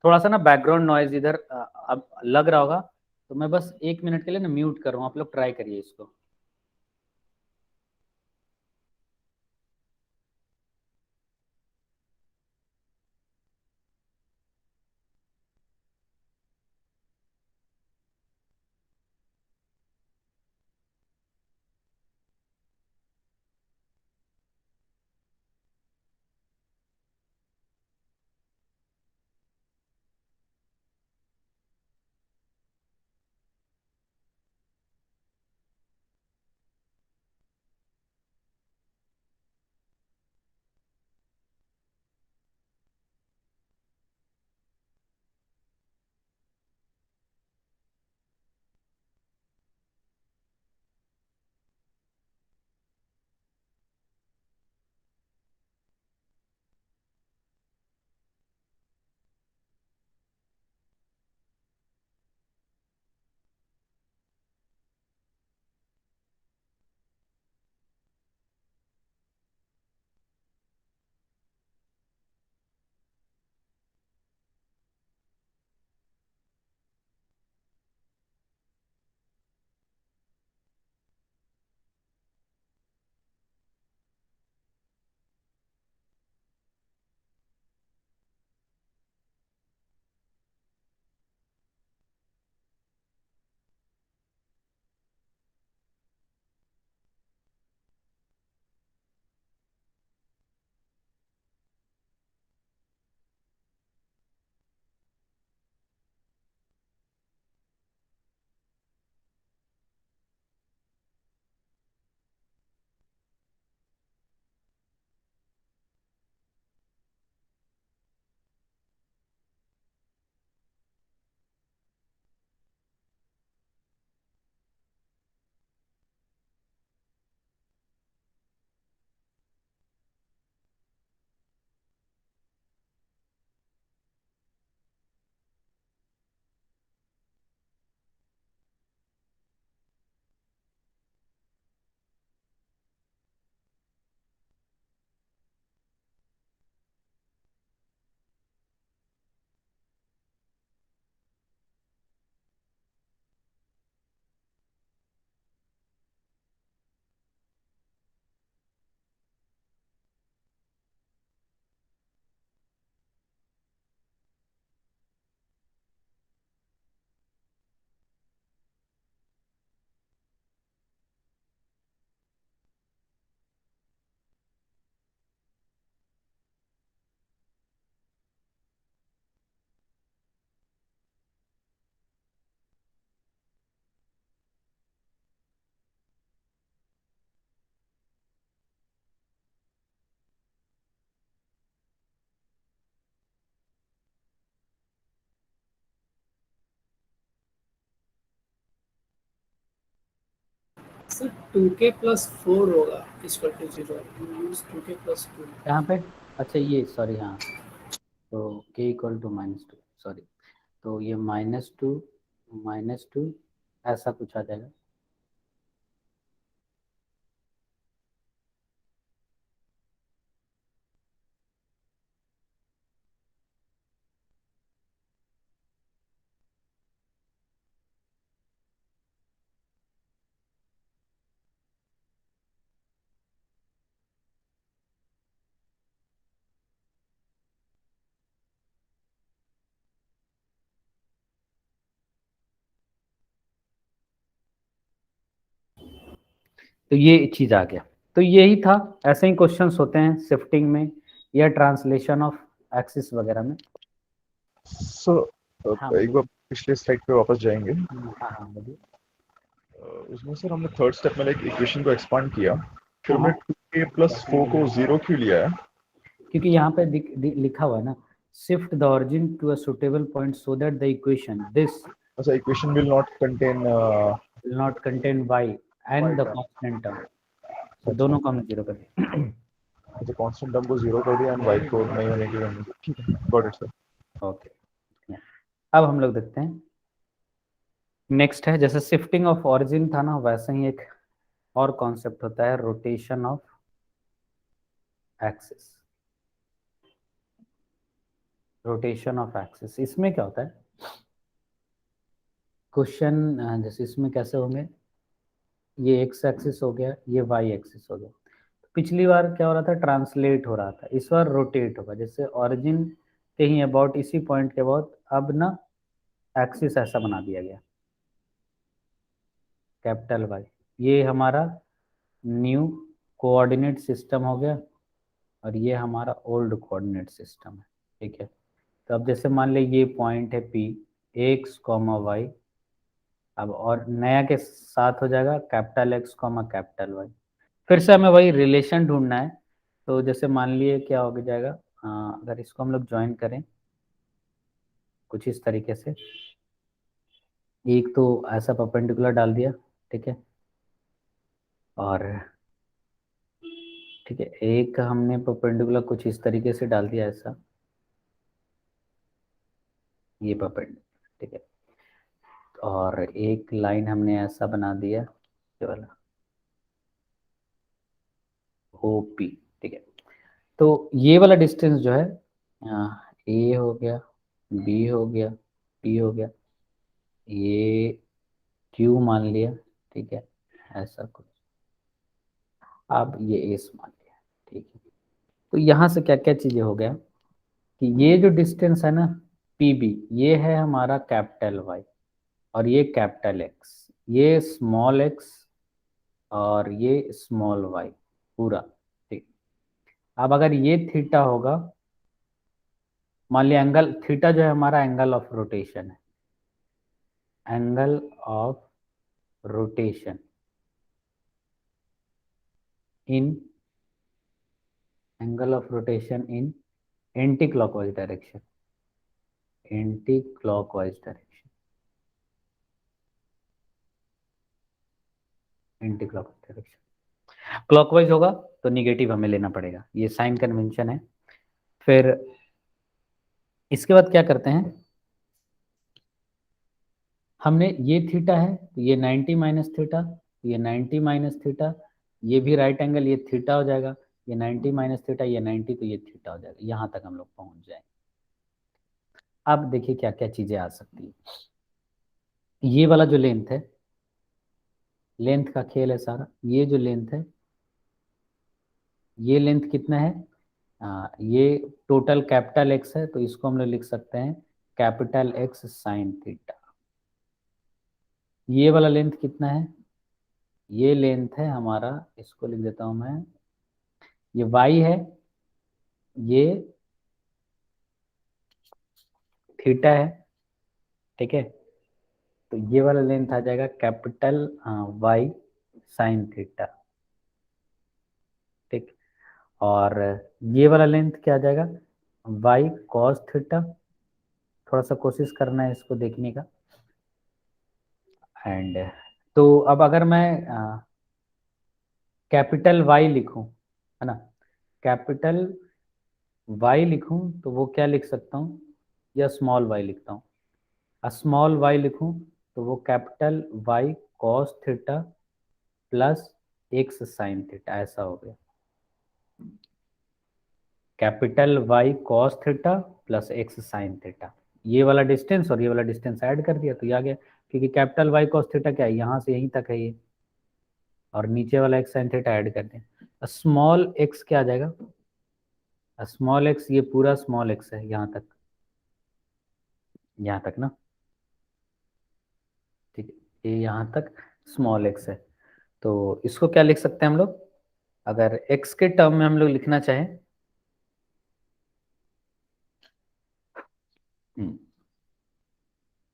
थोड़ा सा ना बैकग्राउंड नॉइज इधर अब लग रहा होगा, तो मैं बस 1 मिनट के लिए ना म्यूट कर रहा हूँ, आप लोग ट्राई करिए इसको। सर 2k+4 होगा इक्वल टू 0, यूज 2k+2। यहाँ पे अच्छा ये सॉरी, हाँ तो k इक्वल टू -2, सॉरी, तो ये -2 ऐसा कुछ आ जाएगा। तो ये चीज आ गया। तो यही था, ऐसे ही क्वेश्चंस होते हैं शिफ्टिंग में या ट्रांसलेशन ऑफ एक्सिस वगैरह में। सो हाँ एक बार पिछले स्लाइड पे वापस जाएंगे। हाँ हाँ बोलिए। उसमें सर हमने थर्ड स्टेप में एक इक्वेशन को एक्सपांड किया, फिर हमने हाँ, 2k+4 को 0 क्यों लिया है? क्योंकि यहाँ पे लिखा हुआ है ना, shift the origin to a suitable point so that the equation this अच्छा, equation will not contain will not contain Y and the constant term, तो दोनों को हमने जीरो कर दिया। अच्छा, कांस्टेंट टर्म को 0 कर दिया एंड y को नहीं होने के लिए। ठीक है, गॉट इट सर। ओके, अब हम लोग देखते हैं नेक्स्ट है, जैसे शिफ्टिंग ऑफ ऑरिजिन था ना, वैसे ही एक और कॉन्सेप्ट होता है rotation of axis. Rotation of axis. इसमें क्या होता है क्वेश्चन, जैसे इसमें कैसे होंगे, ये एक्स एक्सिस हो गया, ये वाई एक्सिस हो गया। पिछली बार क्या हो रहा था, ट्रांसलेट हो रहा था, इस बार रोटेट होगा। जैसे ओरिजिन के ही अबाउट, इसी पॉइंट के अबाउट, अब ना एक्सिस ऐसा बना दिया गया, कैपिटल वाई। ये हमारा न्यू कोऑर्डिनेट सिस्टम हो गया और ये हमारा ओल्ड कोऑर्डिनेट सिस्टम है, ठीक है। तो अब जैसे मान ले ये पॉइंट है P, एक्स कॉमा वाई, अब और नया के साथ हो जाएगा capital x comma capital y. फिर से हमें वही रिलेशन ढूंढना है। तो जैसे मान लिए क्या हो जाएगा, अगर इसको हम लोग ज्वाइन करें कुछ इस तरीके से, एक तो ऐसा परपेंडिकुलर डाल दिया, ठीक है, और ठीक है एक हमने परपेंडिकुलर कुछ इस तरीके से डाल दिया ऐसा, ये परपेंडिकुलर, ठीक है, और एक लाइन हमने ऐसा बना दिया ये वाला OP, ठीक है। तो ये वाला डिस्टेंस जो है ए हो गया, बी हो गया, पी हो गया, ये क्यू मान लिया, ठीक है, ऐसा कुछ, अब ये एस मान लिया, ठीक है। तो यहाँ से क्या क्या चीज़ें हो गया कि ये जो डिस्टेंस है ना PB, ये है हमारा कैपिटल वाई और ये कैपिटल एक्स, ये स्मॉल एक्स और ये स्मॉल वाई पूरा, ठीक। अब अगर ये थीटा होगा, मान लिया एंगल थीटा जो है हमारा एंगल ऑफ रोटेशन है, angle of rotation in angle of rotation in anti clockwise direction, anti clockwise direction, anti clockwise direction. Clockwise होगा तो निगेटिव हमें लेना पड़ेगा, ये साइन कन्वेंशन है। फिर इसके बाद क्या करते हैं, हमने ये थीटा है तो ये 90 माइनस थीटा, ये 90 माइनस थीटा, ये भी राइट एंगल, ये थीटा हो जाएगा, ये 90 माइनस थीटा, ये 90, तो ये थीटा हो जाएगा। यहाँ तक हम लोग पहुंच जाएंगे। अब देखिए क्या क्या चीजें आ सकती है। ये वाला जो लेंथ है, लेंथ का खेल है सारा। ये जो लेंथ है, ये लेंथ कितना है, ये टोटल कैपिटल एक्स है, तो इसको हम लोग लिख सकते हैं कैपिटल एक्स साइन थीटा। ये वाला लेंथ कितना है, ये लेंथ है हमारा, इसको लिख देता हूं मैं, ये वाई है, ये थीटा है, ठीक है। तो ये वाला लेंथ आ जाएगा कैपिटल वाई साइन थीटा, ठीक। और ये वाला लेंथ क्या आ जाएगा, वाई कॉस थीटा। थोड़ा सा कोशिश करना है इसको देखने का। एंड तो अब अगर मैं कैपिटल वाई लिखूं, है ना, कैपिटल वाई लिखूं तो वो क्या लिख सकता हूं, या स्मॉल वाई लिखता हूं। स्मॉल वाई लिखूं तो वो capital y cos theta plus x sine theta, ऐसा हो गया। Capital y cos theta plus x sine theta, ये वाला डिस्टेंस और ये वाला डिस्टेंस ऐड कर दिया तो ये आ गया, क्योंकि कैपिटल वाई कॉस थीटा क्या है, यहाँ से यहीं तक है ये, और नीचे वाला एक्स साइन थीटा ऐड कर दें। स्मॉल एक्स क्या आ जाएगा, स्मॉल एक्स ये पूरा स्मॉल एक्स है यहाँ तक, यहाँ तक ना, ठीक है, ये यहाँ तक स्मॉल एक्स है। तो इसको क्या लिख सकते हैं हम लोग, अगर एक्स के टर्म में हम लोग लिखना चाहें,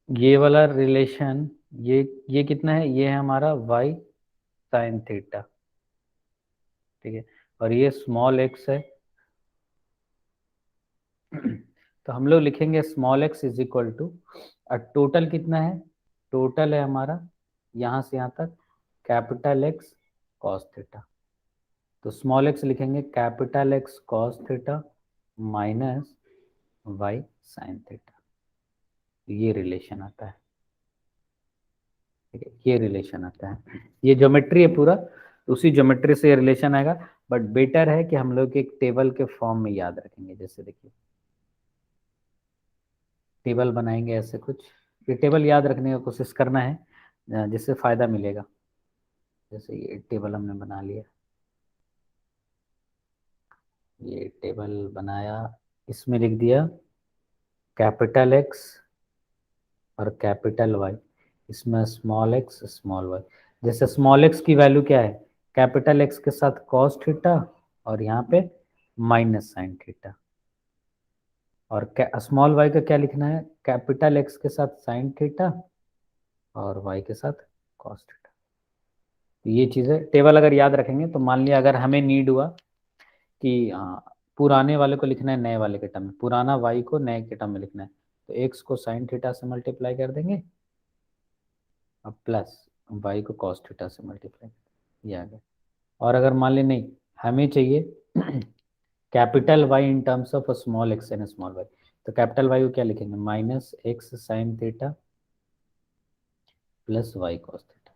ये वाला रिलेशन, ये कितना है, ये है हमारा वाई साइन थीटा, ठीक है, और ये स्मॉल एक्स है। तो हम लोग लिखेंगे small x is equal to, total कितना है, टोटल है हमारा यहाँ से यहाँ तक कैपिटल एक्स कॉस थीटा। तो स्मॉल एक्स लिखेंगे capital x cos theta minus y sine theta, ये रिलेशन आता है, ठीक है, ये रिलेशन आता है। ये ज्योमेट्री है पूरा, उसी ज्योमेट्री से ये रिलेशन आएगा, बट बेटर है कि हम लोग एक टेबल के फॉर्म में याद रखेंगे। जैसे देखिए टेबल बनाएंगे ऐसे कुछ। ये टेबल याद रखने की कोशिश करना है जिससे फ़ायदा मिलेगा। जैसे ये टेबल हमने बना लिया, ये टेबल बनाया, इसमें लिख दिया कैपिटल एक्स और कैपिटल वाई, इसमें स्मॉल एक्स स्मॉल वाई। जैसे स्मॉल एक्स की वैल्यू क्या है, कैपिटल एक्स के साथ कॉस थीटा और यहाँ पे माइनस साइन थीटा, और स्मॉल वाई का क्या लिखना है, कैपिटल एक्स के साथ साइन थीटा और वाई के साथ कॉस थीटा। तो ये चीज़ें टेबल अगर याद रखेंगे तो मान लिया अगर हमें नीड हुआ कि पुराने वाले को लिखना है नए वाले के टर्म में, पुराना वाई को नए के टर्म में लिखना है, तो एक्स को साइन थीटा से मल्टीप्लाई कर देंगे और प्लस वाई को कॉस थीटा से मल्टीप्लाई, ये आ गया। और अगर मान ली नहीं हमें चाहिए capital y in terms of small x and small y, तो कैपिटल वाई को क्या लिखेंगे, minus x sine theta plus y cos theta.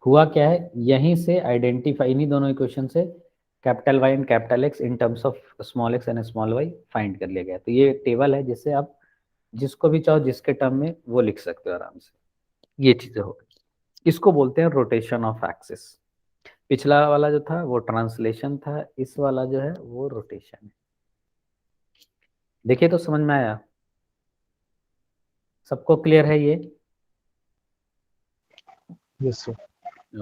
हुआ क्या है, यहीं से आइडेंटिफाई, इन्हीं दोनों इक्वेशन से capital y and capital x in terms of small x and small y find कर लिया गया। तो ये टेबल है जिससे आप जिसको भी चाहो जिसके टर्म में वो लिख सकते हो आराम से। ये चीज़ें हो गई, इसको बोलते हैं रोटेशन ऑफ एक्सिस। पिछला वाला जो था वो ट्रांसलेशन था, इस वाला जो है वो रोटेशन है। देखिए तो समझ में आया, सबको क्लियर है ये? Yes sir.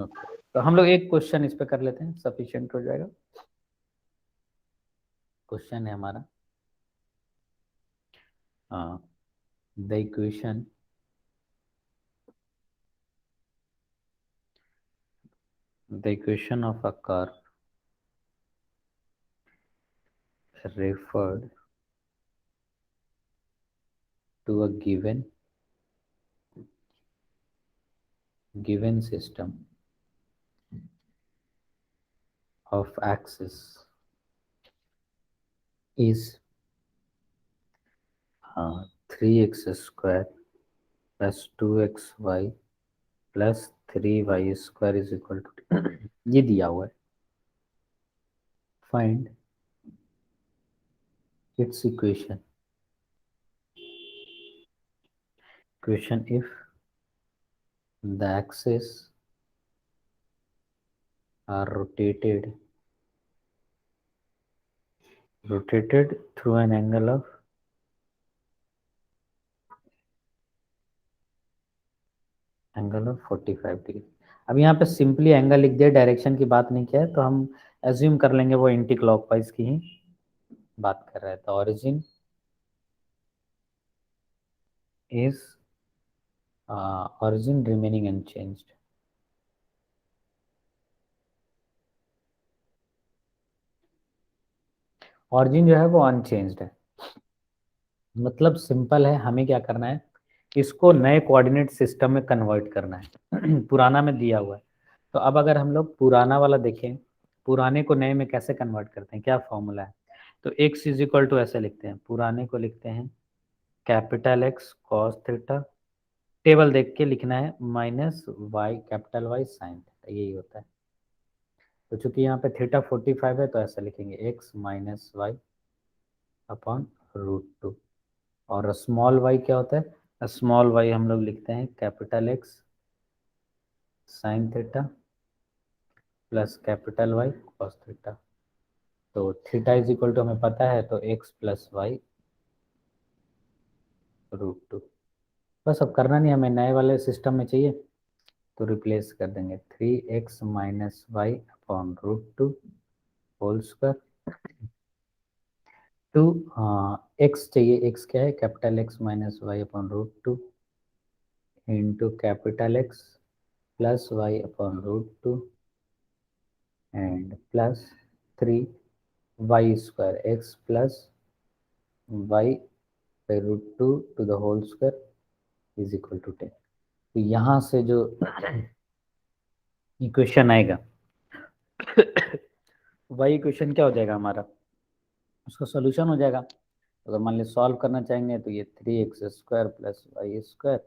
ओके, तो हम लोग एक क्वेश्चन इस पे कर लेते हैं, सफिशिएंट हो जाएगा। क्वेश्चन है हमारा the equation of a curve referred to a given system of axis is 3x square plus 2xy plus 3y square is equal to ये दिया हुआ है, find its equation if the axes are rotated through an angle of 45 degree. अब यहाँ पे simply angle लिख दिया, direction की बात नहीं किया है, तो हम एज्यूम कर लेंगे वो एंटी क्लॉकवाइज की ही बात कर रहा है। तो origin is origin remaining unchanged, origin जो है वो अनचेंज्ड है। मतलब सिंपल है, हमें क्या करना है, इसको नए कोऑर्डिनेट सिस्टम में कन्वर्ट करना है पुराना में दिया हुआ है। तो अब अगर हम लोग पुराना वाला देखें, पुराने को नए में कैसे कन्वर्ट करते हैं, क्या फॉर्मूला है, तो x इज इक्वल टू ऐसे लिखते हैं, पुराने को लिखते हैं capital x cos theta, table देख के लिखना है minus y capital y sine theta, यही होता है। तो चूंकि यहाँ पे थीटा 45 है तो ऐसा लिखेंगे x माइनस वाई अपॉन √2, और स्मॉल वाई क्या होता है, स्मॉल वाई हम लोग लिखते हैं capital x sine theta plus capital y cos theta. तो थीटा इज इक्वल टू हमें पता है, तो x प्लस वाई √2। बस अब करना नहीं, हमें नए वाले सिस्टम में चाहिए तो रिप्लेस कर देंगे 3x minus y upon √2 whole square to x चाहिए, x क्या है, capital x minus y upon √2 into capital x plus y upon √2 and plus 3y square x plus y by √2 to the whole square is equal to 10। तो यहाँ से जो equation आएगा वही equation क्या हो जाएगा हमारा, उसका सोल्यूशन हो जाएगा। अगर मान लीजिए सॉल्व करना चाहेंगे तो ये 3x square plus y square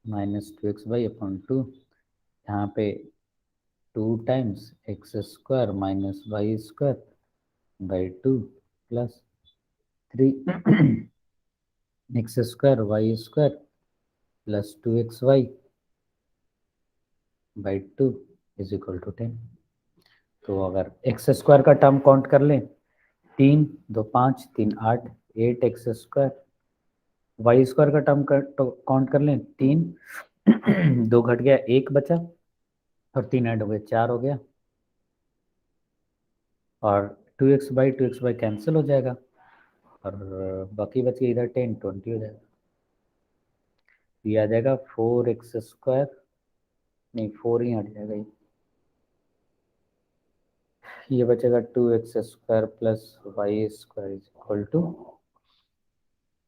minus 2x upon 2, यहाँ पे 2 times x square minus y square by 2 plus 3 x square y square plus 2xy by 2 is equal to 10। तो अगर एक्स स्क्वायर का टर्म काउंट कर लें, 3 2 5 3 8 8x स्क्वायर, y square का term count कर लें, 3 2 घट गया 1 बचा, और 3 ऐड हो गए 4 हो गया, और 2x बाई कैंसिल हो जाएगा, और बाकी बच गया इधर 10 20 हो जाएगा। ये आ जाएगा 4x स्क्वायर, नहीं 4 ही हट जाएगा, ये बचेगा 2x square plus y square is equal to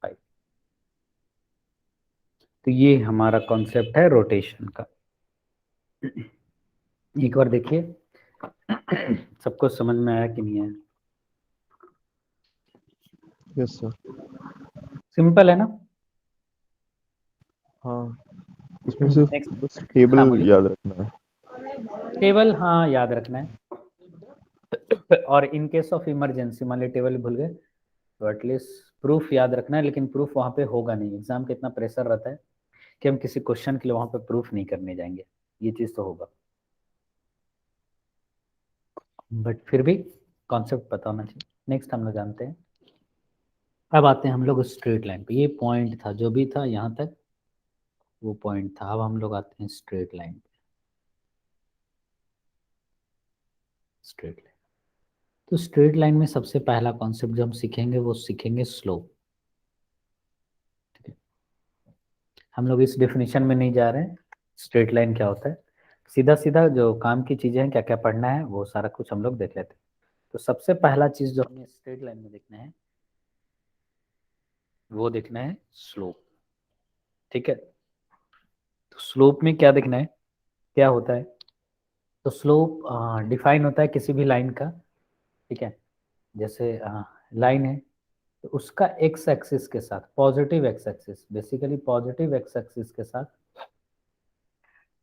5। तो ये हमारा कॉन्सेप्ट है रोटेशन का। एक बार देखिए सबको समझ में आया कि नहीं आया? Yes sir. सिंपल है ना? हाँ, इसमें सिर्फ नेक्स्ट, बस टेबल हाँ बोलिए। याद रखना है। टेबल हाँ याद रखना है, और इन केस ऑफ इमरजेंसी मान ली टेबल भूल गए तो एटलीस्ट प्रूफ याद रखना है, लेकिन प्रूफ वहाँ पे होगा नहीं। एग्जाम का इतना प्रेशर रहता है कि हम किसी क्वेश्चन के लिए वहाँ पे प्रूफ नहीं करने जाएंगे, ये चीज़ तो होगा, बट फिर भी कॉन्सेप्ट पता होना चाहिए। नेक्स्ट हम लोग जानते हैं, अब आते हैं हम लोग स्ट्रेट लाइन पे। ये पॉइंट था, जो भी था यहाँ तक वो पॉइंट था। अब हम लोग आते हैं स्ट्रेट लाइन पे। स्ट्रेट लाइन, तो स्ट्रेट लाइन में सबसे पहला कॉन्सेप्ट जो हम सीखेंगे वो सीखेंगे स्लोप। ठीक है, हम लोग इस डेफिनेशन में नहीं जा रहे हैं स्ट्रेट लाइन क्या होता है, सीधा सीधा जो काम की चीज़ें हैं क्या क्या पढ़ना है वो सारा कुछ हम लोग देख लेते हैं। तो सबसे पहला चीज़ जो हमें स्ट्रेट लाइन में देखना है वो देखना है स्लोप। ठीक है, तो स्लोप में क्या देखना है, क्या होता है? तो स्लोप डिफाइन होता है किसी भी लाइन का। ठीक है, जैसे लाइन है तो उसका एक्स एक्सिस के साथ, positive x axis, basically positive x axis के साथ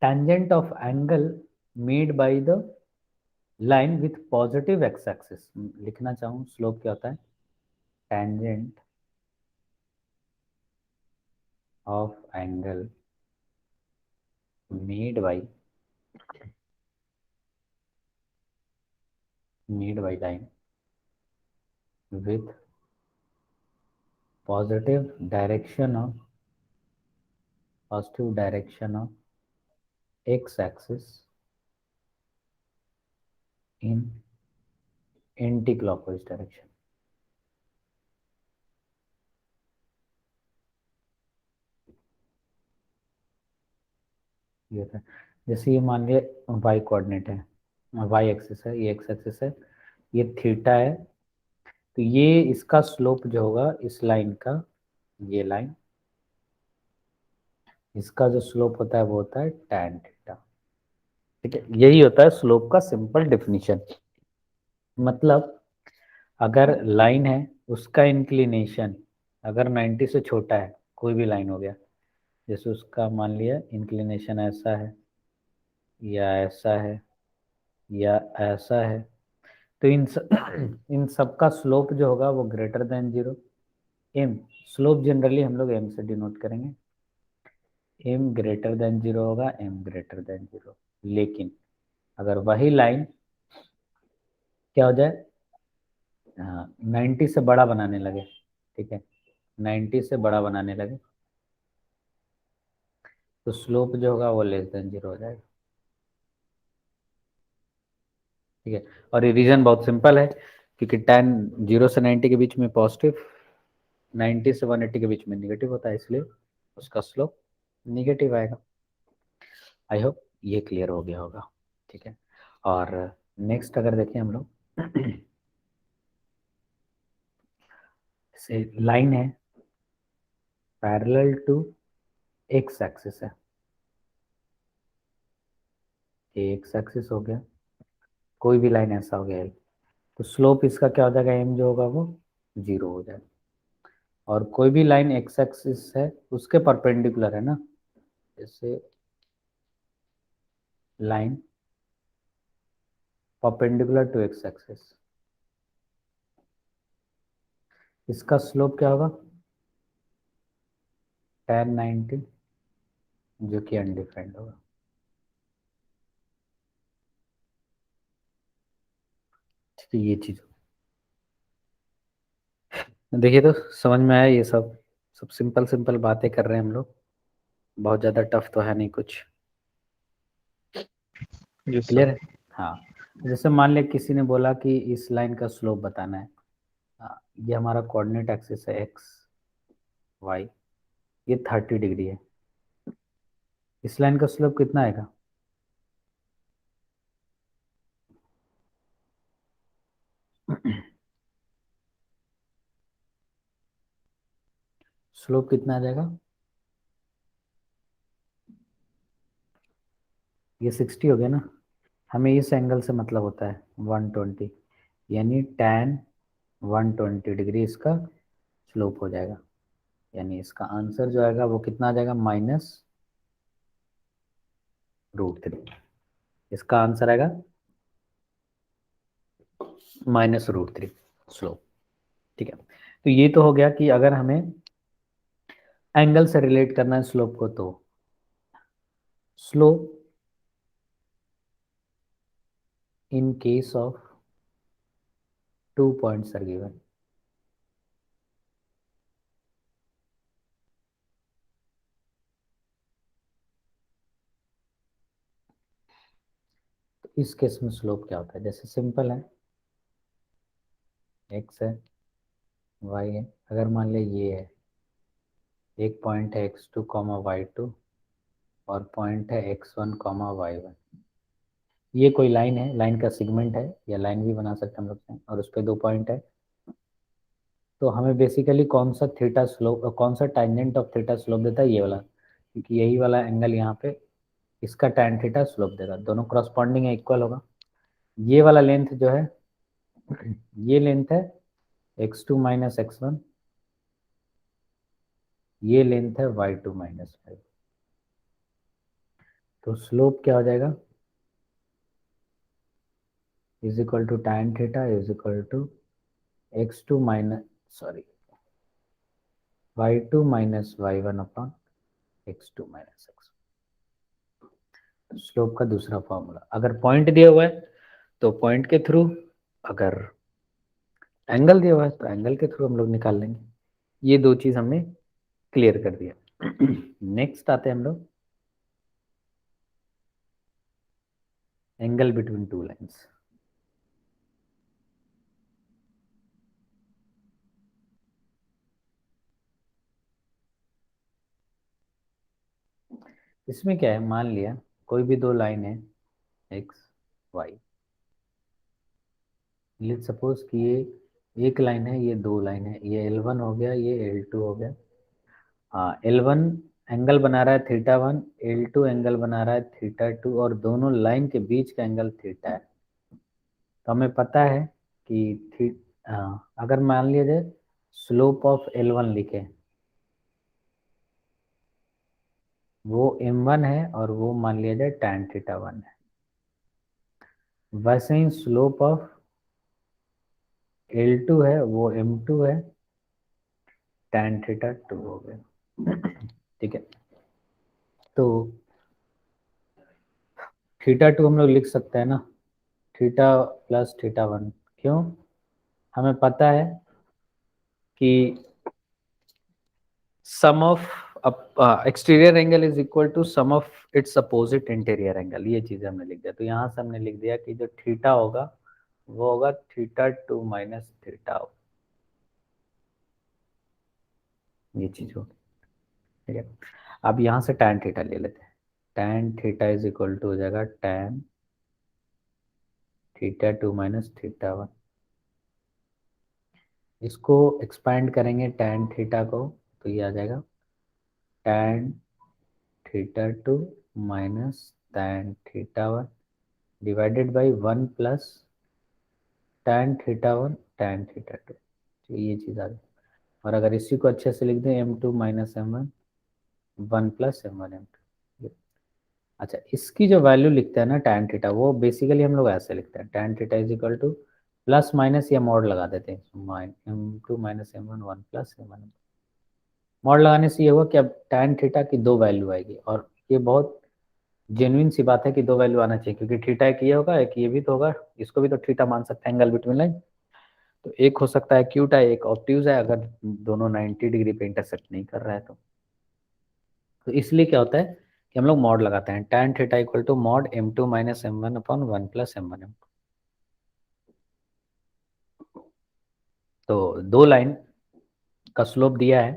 tangent of angle made by the line with positive x axis। लिखना चाहूँ स्लोप क्या होता है, tangent of angle made by line with positive direction of x axis in anti-clockwise direction। ये था, जैसे ये मान लिया y कोऑर्डिनेट है, y एक्सिस है, ये x एक्सिस है, ये थीटा है, तो ये इसका स्लोप जो होगा इस लाइन का, ये लाइन, इसका जो स्लोप होता है वो होता है tan थीटा। ठीक है, यही होता है स्लोप का सिंपल डेफिनेशन। मतलब अगर लाइन है उसका इंक्लिनेशन अगर 90 से छोटा है, कोई भी लाइन हो गया, जैसे उसका मान लिया इंक्लिनेशन ऐसा है या ऐसा है या ऐसा है, तो इन सब का स्लोप जो होगा वो greater than 0। M, slope generally हम लोग एम से डिनोट करेंगे, एम ग्रेटर देन 0 होगा, एम ग्रेटर देन 0। लेकिन अगर वही लाइन क्या हो जाए, 90 से बड़ा बनाने लगे, ठीक है, 90 से बड़ा बनाने लगे, तो स्लोप जो होगा वो लेस देन 0 हो जाएगा। ठीक है, और ये रीजन बहुत सिंपल है, क्योंकि tan 0 से 90 के बीच में पॉजिटिव, 90 से 180 के बीच में निगेटिव होता है, इसलिए उसका स्लोप निगेटिव आएगा। आई होप ये क्लियर हो गया होगा। ठीक है, और नेक्स्ट अगर देखें हम लोग से लाइन है पैरेलल टू एक्स एक्सिस है, ये एक्स एक्सिस हो गया, कोई भी लाइन ऐसा हो गया, तो स्लोप इसका क्या हो जाएगा, एम जो होगा वो 0 हो जाएगा। और कोई भी लाइन एक्स एक्सिस है उसके परपेंडिकुलर है ना, जैसे line perpendicular to x axis, इसका स्लोप क्या होगा, tan 90 जो कि अनडिफाइंड होगा। ठीक है, ये चीज देखिए तो समझ में आया। ये सब सब सिंपल सिंपल बातें कर रहे हैं हम लोग, बहुत ज़्यादा टफ तो है नहीं कुछ। Yes clear sir. है? हाँ, जैसे मान लिया किसी ने बोला कि इस लाइन का स्लोप बताना है। ये हमारा कोऑर्डिनेट एक्सिस है एक्स वाई, ये 30 डिग्री है। इस लाइन का स्लोप कितना आएगा? स्लोप कितना आ जाएगा? ये 60 हो गया ना। हमें इस एंगल से मतलब होता है 120, यानी tan 120 डिग्री इसका स्लोप हो जाएगा। यानी इसका आंसर जो आएगा वो कितना आ जाएगा? -√3। इसका आंसर आएगा -√3 स्लोप। ठीक है, तो ये तो हो गया कि अगर हमें एंगल से रिलेट करना है स्लोप को, तो slope in case of 2 points are given. तो इस केस में स्लोप क्या होता है? जैसे सिंपल है, एक्स है वाई है, अगर मान ले ये है, एक पॉइंट है x2 y2 और पॉइंट है x1 y1। ये कोई लाइन है, लाइन का सेगमेंट है, या लाइन भी बना सकते हैं हम लोग से, और उस पर 2 पॉइंट है। तो हमें बेसिकली कौन सा थीटा स्लोप, कौन सा टेंजेंट ऑफ थीटा स्लोप देता है? ये वाला, क्योंकि यही वाला एंगल यहाँ पे इसका tan थीटा स्लोप देगा। दोनों करस्पॉन्डिंग है, इक्वल होगा। ये वाला लेंथ जो है, ये लेंथ है x2 - x1, ये लेंथ है y2 - y। तो स्लोप क्या हो जाएगा? Is equal to tan theta is equal to x2 y2 - y1 upon x2 - x1। Slope का दूसरा फॉर्मूला, अगर पॉइंट दिया हुआ है तो पॉइंट के थ्रू, अगर एंगल दिया हुआ है तो एंगल के थ्रू हम लोग निकाल लेंगे। ये दो चीज हमने क्लियर कर दिया। नेक्स्ट आते हैं हम लोग एंगल बिटवीन टू लाइंस। इसमें क्या है, मान लिया कोई भी दो लाइन है एक्स वाई, लेट सपोज कि ये एक लाइन है, ये दो लाइन है, ये L1 हो गया, ये L2 हो गया। हाँ, L1 एंगल बना रहा है θ1, L2 एंगल बना रहा है θ2, और दोनों लाइन के बीच का एंगल थीटा है। तो हमें पता है कि अगर मान लिया जाए स्लोप ऑफ L1 लिखे, वो m1 है और वो मान लिया जाए tan θ1 है। वैसे ही स्लोप ऑफ L2 है, वो m2 है, tan θ2 हो गया। ठीक है, तो θ2 हम लोग लिख सकते हैं ना, थीटा प्लस θ1। क्यों? हमें पता है कि sum of exterior angle is equal to sum of its opposite interior angle. ये चीज़ हमने लिख दिया। तो यहाँ से हमने लिख दिया कि जो थीटा होगा वो होगा θ2 माइनस थीटा। ये चीज़ होगी। ठीक है, अब यहाँ से tan थीटा ले लेते हैं। tan theta is equal to हो जाएगा tan θ2 माइनस θ1। इसको एक्सपैंड करेंगे tan थीटा को, तो ये आ जाएगा tan θ2 minus tan θ1 divided by 1 plus tan θ1 tan θ2। तो ये चीज़ आ गई। और अगर इसी को अच्छे से लिख दें m2 minus m1 1 plus m1 m2। अच्छा, इसकी जो वैल्यू लिखते हैं ना tan थीटा, वो बेसिकली हम लोग ऐसे लिखते हैं tan theta is equal two plus minus या मॉड लगा देते हैं, m2 minus m1 1 plus m1। Mod लगाने से ये होगा कि अब tan थीटा की 2 वैल्यू आएगी, और ये बहुत जेन्युइन सी बात है कि 2 वैल्यू आना चाहिए, क्योंकि थीटा एक ये होगा, एक ये भी तो होगा, इसको भी तो थीटा मान सकते हैं, एंगल बिटवीन लाइन। तो एक हो सकता है एक्यूट है, एक ऑब्ट्यूज है, अगर दोनों 90 डिग्री पे इंटरसेक्ट नहीं कर रहा है तो इसलिए क्या होता है कि हम लोग मॉड लगाते हैं, tan theta equal to mod m2 minus m1 upon 1 plus m1 m2। तो 2 लाइन का स्लोप दिया है,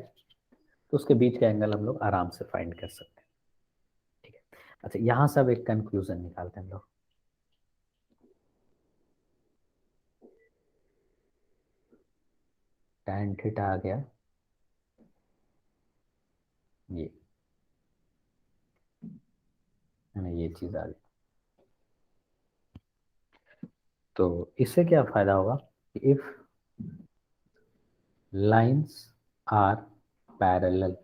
तो उसके बीच का एंगल हम लोग आराम से फाइंड कर सकते हैं, ठीक है। अच्छा, यहाँ से अब एक कंक्लूजन निकालते हैं हम लोग। tan थीटा आ गया ये, है ना, ये चीज आ गई। तो इससे क्या फायदा होगा कि if lines are parallel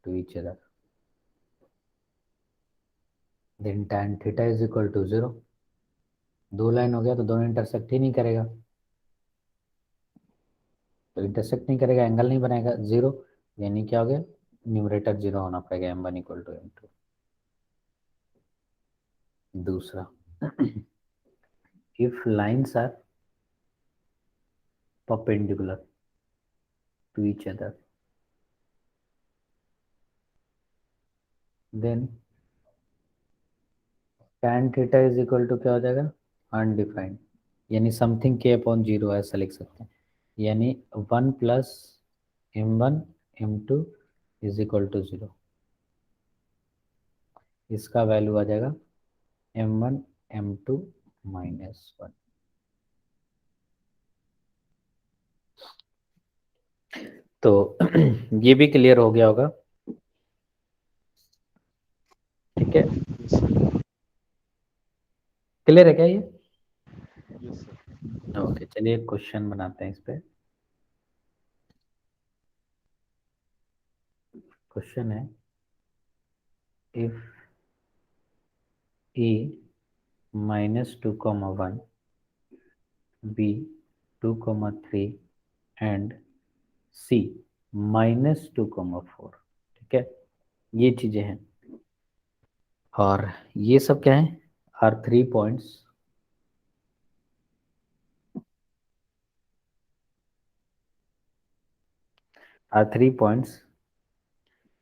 to each other then tan theta is equal to 0। 2 line हो गया तो दोनों इंटरसेक्ट ही नहीं करेगा, तो इंटरसेक्ट नहीं करेगा, एंगल नहीं बनाएगा 0, यानी क्या हो गया, न्यूमरेटर 0 होना पड़ेगा, m1 इक्वल टू m2। दूसरा, if lines are perpendicular to each other then tan theta is equal to क्या हो जाएगा, undefined, यानी समथिंग k अपॉन 0 ऐसा लिख सकते हैं, यानी 1 plus m1 m2 is equal to 0। इसका वैल्यू आ जाएगा m1 m2 माइनस 1। तो ये भी क्लियर हो गया होगा, ठीक है, क्लियर है क्या ये? Yes sir. ओके, चलिए एक क्वेश्चन बनाते हैं इस पे। क्वेश्चन है if A minus 2,1 B 2,3 and C -2,4, ठीक है, ये चीजें हैं, और ये सब क्या है, are 3 points,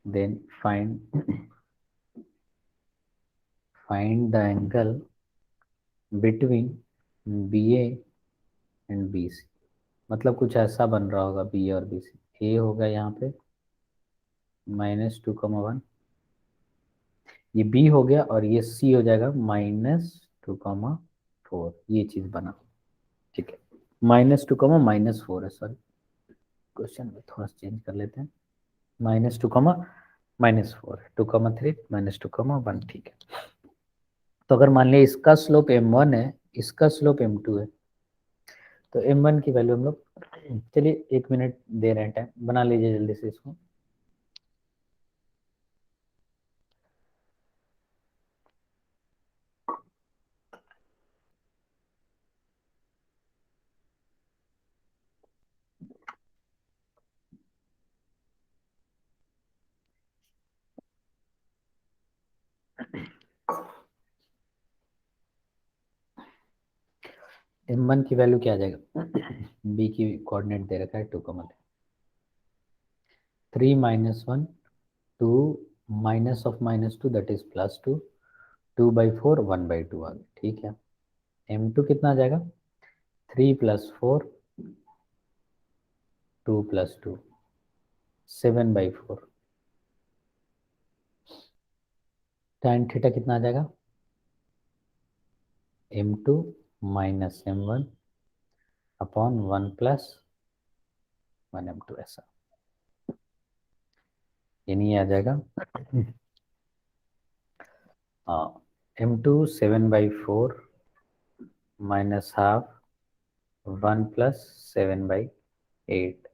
then find the angle between BA and BC। मतलब कुछ ऐसा बन रहा होगा BA और BC, ए होगा यहाँ पे -2,1, ये B हो गया, और ये C हो जाएगा -2,4, ये चीज बना, ठीक है, -2, -4 है, सॉरी, क्वेश्चन में थोड़ा चेंज कर लेते हैं, -2, -4, 2,3 -2,1, ठीक है। तो अगर मान लिया इसका स्लोप m1 है, इसका स्लोप m2 है, तो m1 की वैल्यू हम लोग, चलिए 1 मिनट दे रहे हैं टाइम, बना लीजिए जल्दी से इसको। m1 की वैल्यू क्या आ जाएगा, b की कोऑर्डिनेट दे रखा है 2,3, 3 -1 2 माइनस ऑफ -2 दैट इज +2, 2/4 1/2 आ गया, ठीक है। m2 कितना आ जाएगा, 3 + 4 2 + 2 7/4, tan थीटा कितना आ जाएगा, m2 minus m1 upon 1 + 1m2 ऐसा, यानी ये आ जाएगा m2 7/4 माइनस हाफ 1 + 7/8,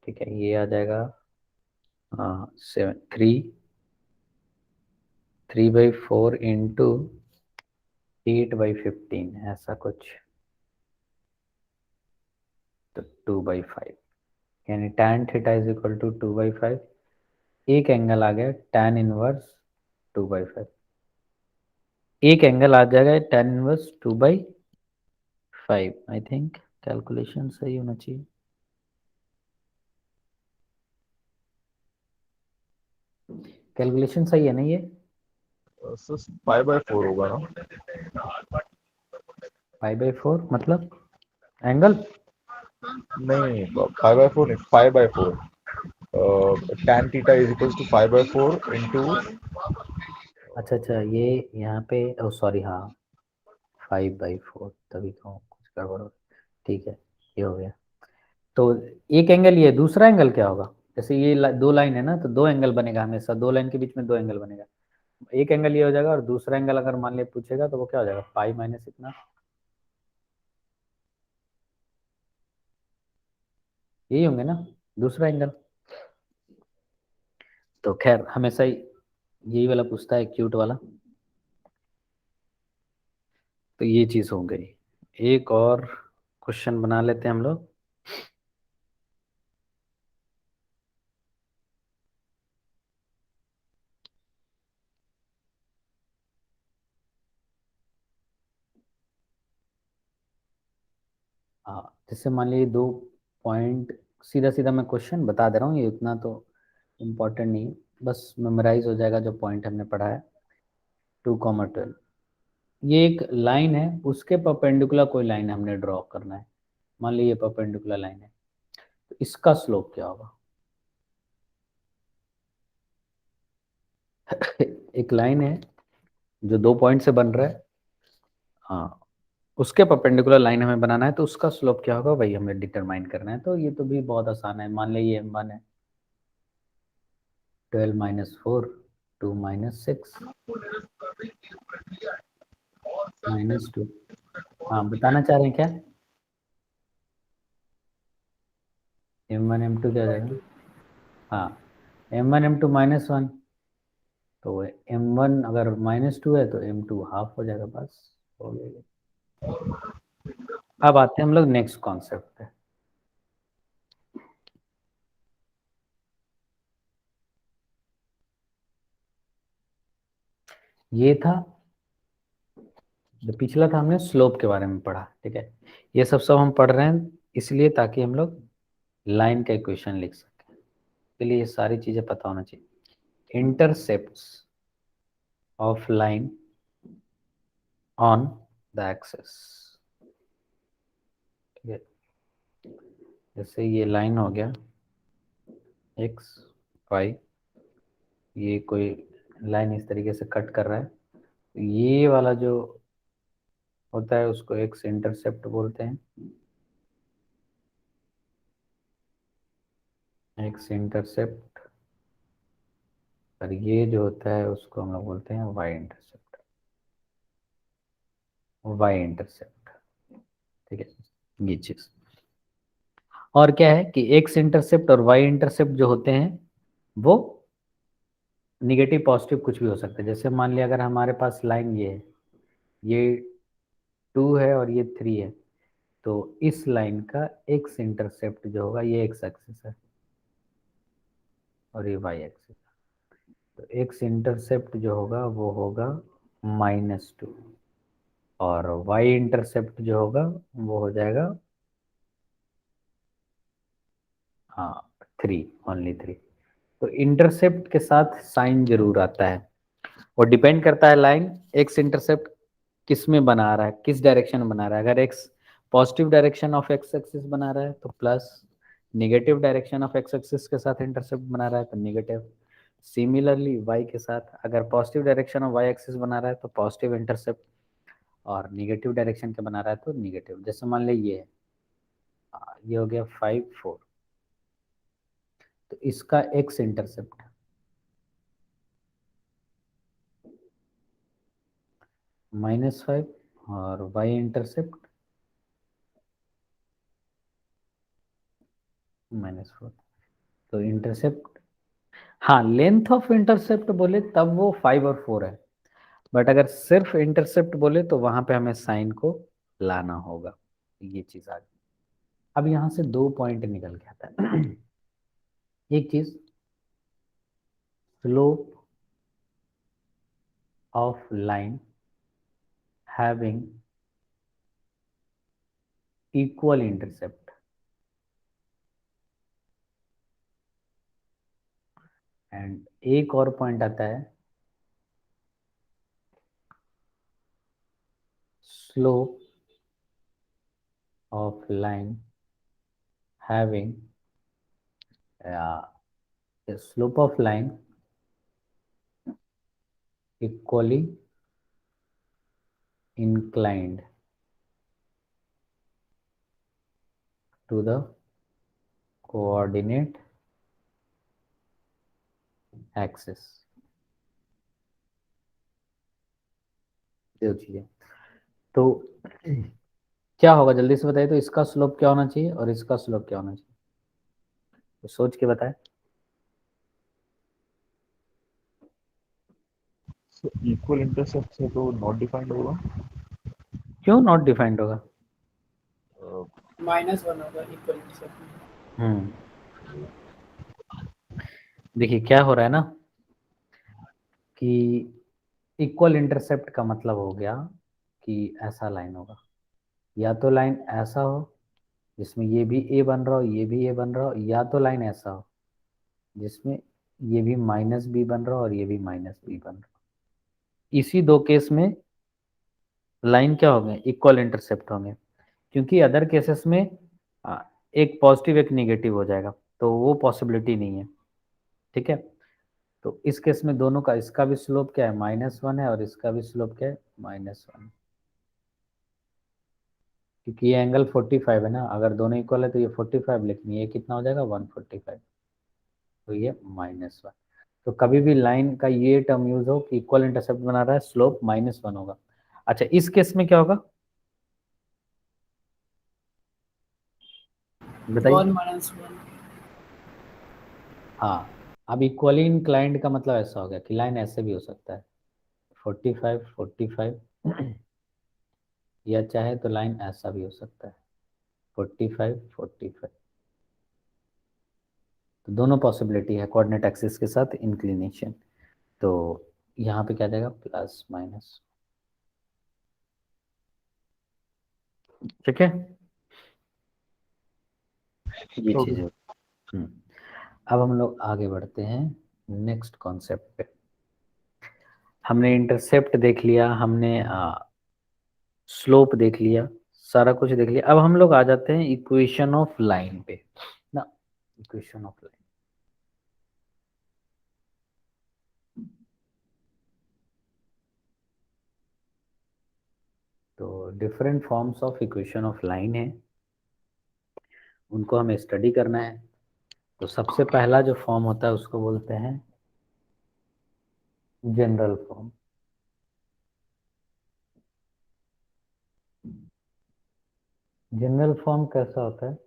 ठीक है, ये आ जाएगा 3/4 इंटू 8/15 ऐसा कुछ, तो 2/5, यानी tan theta is equal to 2/5, एक एंगल आ गया tan इनवर्स 2/5, एक एंगल आ जाएगा tan inverse 2/5। I think calculation सही होना चाहिए। कैलकुलेशन सही है ना ये? सर 5/4 होगा ना? 5/4 मतलब एंगल? नहीं 5/4 नहीं 5/4। tan theta is equal to 5/4 into. अच्छा अच्छा, ये यहाँ पे ओ सॉरी, हाँ 5/4, तभी कहूँ कुछ गड़बड़ हो। ठीक है, ये हो गया। तो एक एंगल, ये दूसरा एंगल क्या होगा? जैसे ये दो लाइन है ना, तो दो एंगल बनेगा हमेशा, दो लाइन के बीच में दो एंगल बनेगा। एक एंगल ये हो जाएगा और दूसरा एंगल अगर मान लिया पूछेगा तो वो क्या हो जाएगा, पाई माइनस इतना, यही होंगे ना दूसरा एंगल। तो खैर हमेशा ही यही वाला पूछता है, क्यूट वाला। तो ये चीज़ हो गई। एक और क्वेश्चन बना लेते हैं हम लोग। हाँ, जैसे मान लीजिए 2 पॉइंट, सीधा सीधा मैं क्वेश्चन बता दे रहा हूँ, ये उतना तो इम्पोर्टेंट नहीं, बस मेमोराइज हो जाएगा जो पॉइंट हमने पढ़ा है। 2,12, ये एक लाइन है, उसके परपेंडिकुलर कोई लाइन हमने ड्रॉ करना है। मान लीजिए परपेंडिकुलर लाइन है, तो इसका स्लोप क्या होगा? एक लाइन है जो 2 पॉइंट से बन रहा है, हाँ, उसके परपेंडिकुलर लाइन हमें बनाना है, तो उसका स्लोप क्या होगा वही हमें डिटरमाइन करना है। तो ये तो भी बहुत आसान है। मान लीजिए m1 है 12 माइनस 4, 2 माइनस 6 माइनस 2। हाँ, बताना चाह रहे हैं क्या? m1 m2 क्या हो जाएगा? हाँ, m1 m2 -1, तो m1 अगर -2 है तो m2 हाफ हो जाएगा, बस हो गया। अब आते हैं हम लोग नेक्स्ट कॉन्सेप्ट पे। ये था, जो पिछला था हमने स्लोप के बारे में पढ़ा, ठीक है। ये सब हम पढ़ रहे हैं इसलिए ताकि हम लोग लाइन का इक्वेशन लिख सकें, इसके लिए ये सारी चीजें पता होना चाहिए। Intercepts of line on the axis, ठीक है। जैसे ये लाइन हो गया एक्स वाई, ये कोई लाइन इस तरीके से कट कर रहा है, तो ये वाला जो होता है उसको एक्स इंटरसेप्ट बोलते हैं, एक्स इंटरसेप्ट। और ये जो होता है उसको हम लोग बोलते हैं वाई इंटरसेप्ट, वाई इंटरसेप्ट, ठीक है। ये चीज, और क्या है कि एक्स इंटरसेप्ट और वाई इंटरसेप्ट जो होते हैं वो निगेटिव पॉजिटिव कुछ भी हो सकता है। जैसे मान लिया अगर हमारे पास लाइन ये है, ये 2 है और ये 3 है, तो इस लाइन का एक्स इंटरसेप्ट जो होगा ये एक्स एक्सिस है और ये वाई एक्सिस है, तो एक्स इंटरसेप्ट जो होगा वो होगा -2 और वाई इंटरसेप्ट जो होगा वो हो जाएगा हाँ 3, ओनली 3। तो इंटरसेप्ट के साथ साइन जरूर आता है, और डिपेंड करता है लाइन एक्स इंटरसेप्ट किस में बना रहा है, किस डायरेक्शन में बना रहा है। अगर x positive direction of x axis बना रहा है तो plus, negative direction of x axis के साथ इंटरसेप्ट बना रहा है तो नेगेटिव। सिमिलरली वाई के साथ अगर positive direction of y axis बना रहा है तो पॉजिटिव इंटरसेप्ट, और नेगेटिव डायरेक्शन के बना रहा है तो नेगेटिव। जैसे मान लीजिए ये है, ये हो गया 5 4, तो इसका एक्स इंटरसेप्ट -5 और वाई इंटरसेप्ट -4। तो इंटरसेप्ट, हाँ लेंथ ऑफ इंटरसेप्ट बोले तब वो 5 और 4 है, बट अगर सिर्फ इंटरसेप्ट बोले तो वहां पे हमें साइन को लाना होगा। ये चीज आ गई। अब यहाँ से 2 पॉइंट निकल के आता है। एक चीज, slope of line having equal intercept, and एक और पॉइंट आता है slope of line having the slope of line equally inclined to the coordinate axis। दो चीजें, तो क्या होगा जल्दी से बताइए। तो इसका स्लोप क्या होना चाहिए और इसका स्लोप क्या होना चाहिए, तो सोच के बताएं। So equal intercepts है तो not defined होगा। क्यों नॉट डिफाइंड होगा? -1 होगा इक्वल इंटरसेप्ट में। देखिए क्या हो रहा है ना कि इक्वल इंटरसेप्ट का मतलब हो गया कि ऐसा लाइन होगा, या तो लाइन ऐसा हो जिसमें ये भी ए बन रहा हो, ये भी ए बन रहा हो, या तो लाइन ऐसा हो जिसमें ये भी -b बन रहा हो और ये भी -b बन रहा हो। इसी दो केस में लाइन क्या होंगे, इक्वल इंटरसेप्ट होंगे, क्योंकि अदर केसेस में एक पॉजिटिव एक नेगेटिव हो जाएगा, तो वो पॉसिबिलिटी नहीं है। ठीक है, तो इस केस में दोनों का, इसका भी स्लोप क्या है -1 है और इसका भी स्लोप क्या है -1, क्योंकि ये एंगल 45 है ना, अगर दोनों इक्वल है तो ये 45, लेकिन ये कितना हो जाएगा 145, तो ये -1। तो कभी भी लाइन का ये टर्म यूज हो कि इक्वल इंटरसेप्ट बना रहा है, स्लोप -1 होगा। अच्छा, इस केस में क्या होगा बताइए। 1 -1 हाँ, अब इक्वली इंक्लाइंड का मतलब ऐसा हो गया कि लाइन ऐसे भी हो सकता है 45 45, या चाहे तो लाइन ऐसा भी हो सकता है 45 45। तो दोनों पॉसिबिलिटी है कोऑर्डिनेट एक्सिस के साथ इंक्लिनेशन। तो यहाँ पे क्या आ जाएगा प्लस माइनस। ठीक है, ये Okay. चीज है। अब हम लोग आगे बढ़ते हैं नेक्स्ट कॉन्सेप्ट पे। हमने इंटरसेप्ट देख लिया, हमने स्लोप देख लिया, सारा कुछ देख लिया। अब हम लोग आ जाते हैं इक्वेशन ऑफ लाइन पे ना, इक्वेशन ऑफ लाइन। तो different forms of equation of line है, उनको हमें स्टडी करना है। तो सबसे पहला जो फॉर्म होता है उसको बोलते हैं जनरल फॉर्म। जनरल फॉर्म कैसा होता है,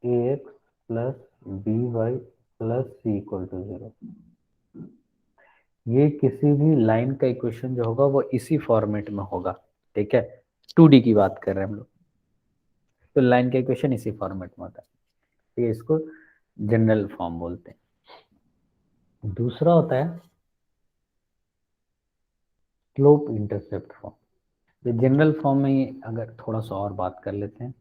ax plus b y plus c equal to 0। ये किसी भी लाइन का इक्वेशन जो होगा वो इसी फॉर्मेट में होगा। ठीक है, 2D की बात कर रहे हैं हम लोग, तो लाइन का इक्वेशन इसी फॉर्मेट में होता है, ठीक है, इसको जनरल फॉर्म बोलते हैं। दूसरा होता है स्लोप इंटरसेप्ट फॉर्म। ये जनरल फॉर्म में ही अगर थोड़ा सा और बात कर लेते हैं,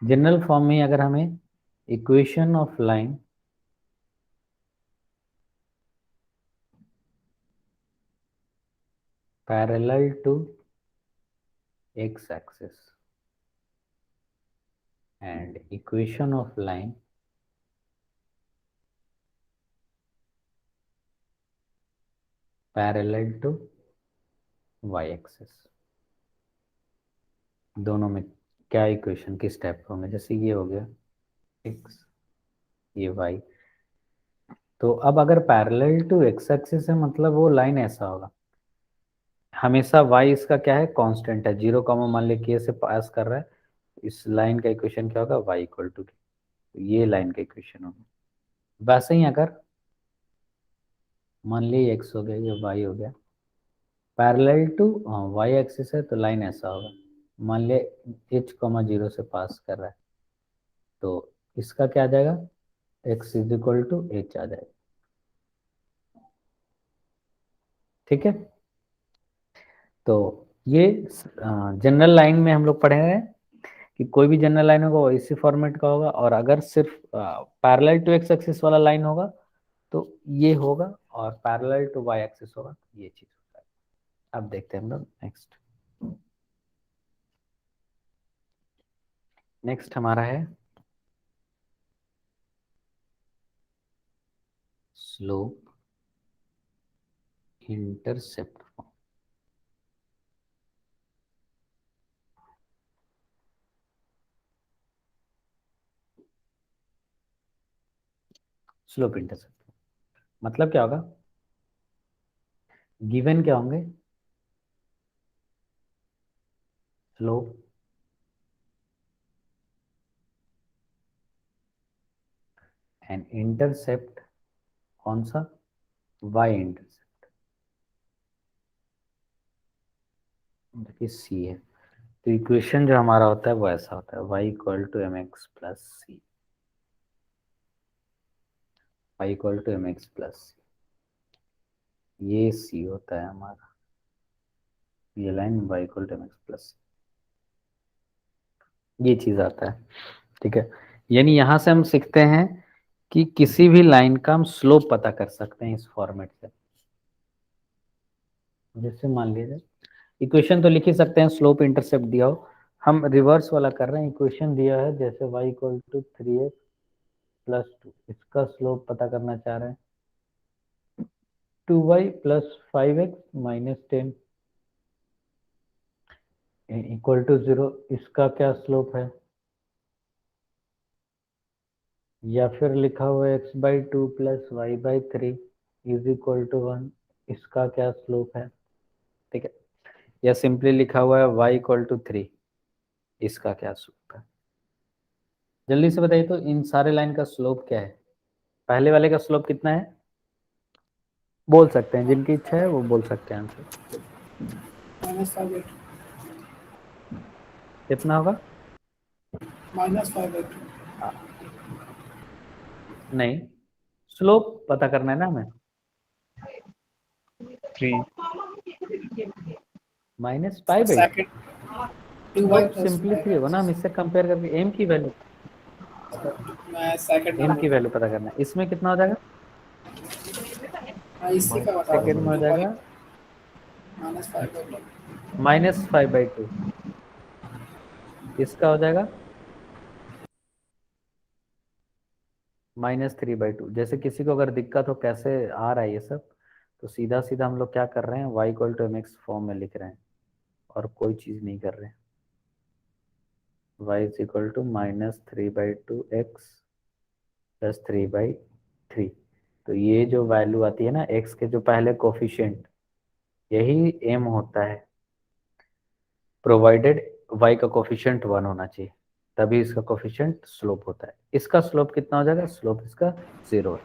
जनरल फॉर्म में ही अगर हमें equation of line parallel to x axis and equation of line parallel to y axis, दोनों में क्या इक्वेशन किस टाइप का होंगे, जैसे ये हो गया x, ये y। तो अब अगर पैरेलल टू x एक्सिस है मतलब वो लाइन ऐसा होगा, हमेशा y इसका क्या है कांस्टेंट है, 0, मान ली k से पास कर रहा है, इस लाइन का इक्वेशन क्या होगा y इक्वल टू k, ये लाइन का इक्वेशन होगा। वैसे ही अगर मान ली x हो गया, ये y हो गया, पैरेलल टू y एक्सिस है तो लाइन ऐसा होगा, मान लिया h, 0 से पास कर रहा है, तो इसका क्या आ जाएगा, x is equal to h आ जाएगा। ठीक है, तो ये जनरल लाइन में हम लोग पढ़े हैं कि कोई भी जनरल लाइन होगा वो इसी फॉर्मेट का होगा, और अगर सिर्फ पैरेलल टू एक्स एक्सिस वाला लाइन होगा तो ये होगा, और पैरेलल टू वाई एक्सिस होगा तो ये चीज होगा। अब देखते हैं हम लोग नेक्स्ट। नेक्स्ट हमारा है स्लोप इंटरसेप्ट। स्लोप इंटरसेप्ट मतलब क्या होगा, गिवन क्या होंगे, स्लोप एंड इंटरसेप्ट, कौन सा, वाई इंटरसेप्ट, देखिए सी है, तो इक्वेशन जो हमारा होता है वो ऐसा होता है, y equal to M X plus C, y equal to M X plus C, ये सी होता है हमारा, ये line y equal to M X plus C, ये चीज आता है। ठीक है, यानी यहां से हम सीखते हैं कि किसी भी लाइन का हम स्लोप पता कर सकते हैं इस फॉर्मेट से। जैसे मान लीजिए इक्वेशन तो लिख ही सकते हैं, स्लोप इंटरसेप्ट दिया हो, हम रिवर्स वाला कर रहे हैं, इक्वेशन दिया है जैसे y equal to 3x plus 2, इसका स्लोप पता करना चाह रहे हैं, 2y plus 5x minus 10 equal to 0, इसका क्या स्लोप है, या फिर लिखा हुआ है x by 2 plus y by 3 is equal to 1, इसका क्या स्लोप है। ठीक है, या सिंपली लिखा हुआ है y इक्वल टू 3, इसका क्या स्लोप है। जल्दी से बताइए तो इन सारे लाइन का स्लोप क्या है, पहले वाले का स्लोप कितना है, बोल सकते हैं, जिनकी इच्छा है वो बोल सकते हैं आंसर। -5/2 कितना होगा, -5/2 नहीं, स्लोप पता करना है ना हमें, 3 -5/2, second 2y slope plus simply 3 होगा ना, हम इससे कंपेयर करके एम की वैल्यू, मैं सेकंड एम में की वैल्यू पता करना है, इसमें कितना हो जाएगा, मैं इसी का बता रहा सेकेंड में हो हूँ जाएगा -5/2 -5/2, इसका हो जाएगा -3/2। जैसे किसी को अगर दिक्कत हो कैसे आ रहा है ये सब, तो सीधा सीधा हम लोग क्या कर रहे हैं, y equal to M x form में लिख रहे हैं और कोई चीज नहीं कर रहे हैं, y is equal to -3/2 x plus 3/3। तो ये जो वैल्यू आती है ना x के जो पहले कोफिशिएंट, यही m होता है, प्रोवाइडेड y का कोफिशिएंट 1 होना चाहिए, तभी इसका कोफिशिएंट स्लोप होता है। इसका स्लोप कितना हो जाएगा, स्लोप इसका 0 है।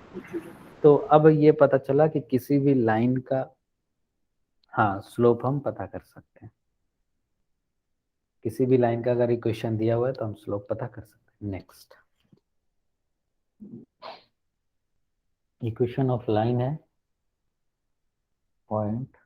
तो अब ये पता चला कि किसी भी लाइन का, हाँ, स्लोप हम पता कर सकते हैं, किसी भी लाइन का अगर इक्वेशन दिया हुआ है तो हम स्लोप पता कर सकते हैं। नेक्स्ट इक्वेशन ऑफ लाइन है पॉइंट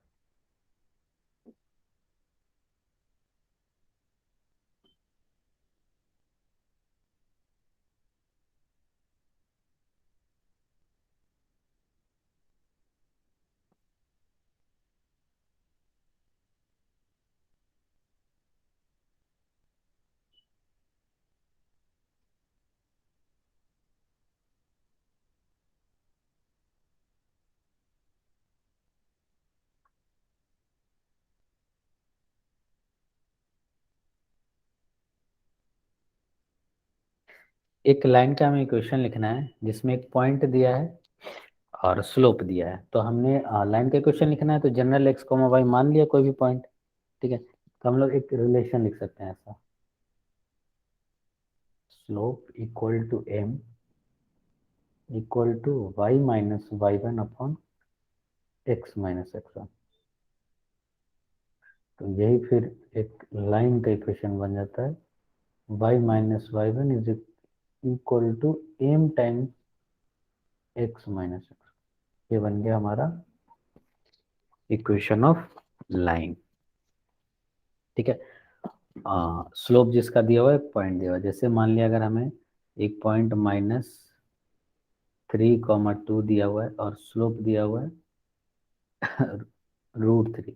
एक लाइन का हमें इक्वेशन लिखना है जिसमें एक पॉइंट दिया है और स्लोप दिया है। तो हमने लाइन का इक्वेशन लिखना है तो जनरल एक्स कोमा वाई मान लिया कोई भी पॉइंट, ठीक है, तो हम लोग एक रिलेशन लिख सकते हैं ऐसा, slope equal to m equal to y minus y one upon x minus x one. तो यही फिर एक लाइन का इक्वेशन बन जाता है, y minus y one is equal to m times x minus x. ये बन गया हमारा इक्वेशन ऑफ लाइन। ठीक है, स्लोप जिसका दिया हुआ है, पॉइंट दिया हुआ है, जैसे मान लिया अगर हमें एक पॉइंट -3, 2 दिया हुआ है और स्लोप दिया हुआ है √3,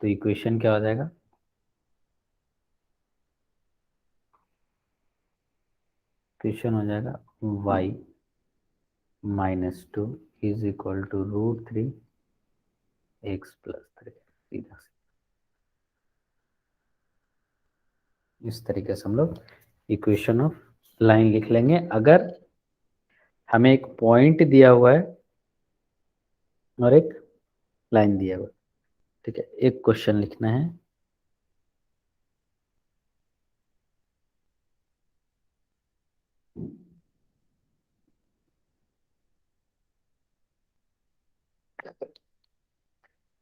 तो इक्वेशन क्या हो जाएगा, इक्वेशन हो जाएगा y -2 is equal to √3 x plus 3। सीधा इस तरीके से हम लोग इक्वेशन ऑफ लाइन लिख लेंगे। अगर हमें एक पॉइंट दिया हुआ है और एक लाइन दिया हुआ है, ठीक है, एक क्वेश्चन लिखना है।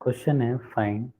क्वेश्चन है फाइंड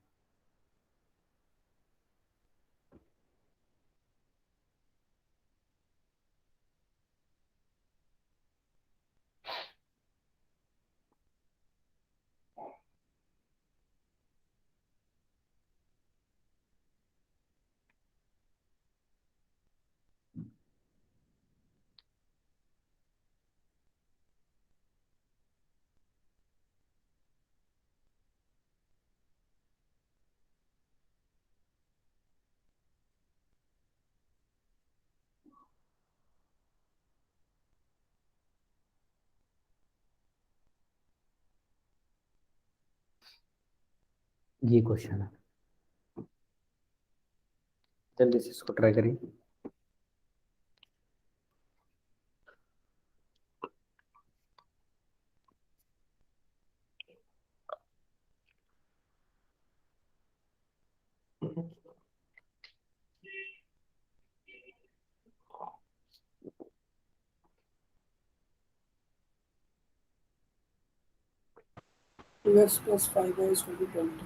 ये क्वेश्चन है, जल्दी से इसको ट्राई करिए। Two x plus five y is equal to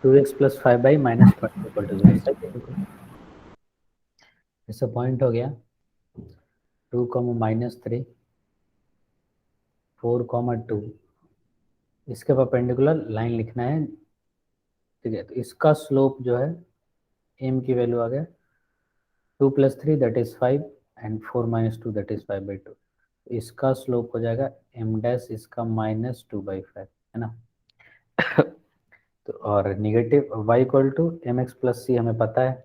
2x plus 5y minus 20 equal to 0, सही है बिल्कुल। इससे पॉइंट हो गया 2, -3, 4, 2, इसके परपेंडिकुलर लाइन लिखना है। ठीक है, तो इसका स्लोप जो है m की वैल्यू आ गया 2 + 3 that is 5 and 4 - 2 that is 5/2। इसका स्लोप हो जाएगा m डैश, इसका -2/5 है ना। तो और negative y equal to mx plus c हमें पता है,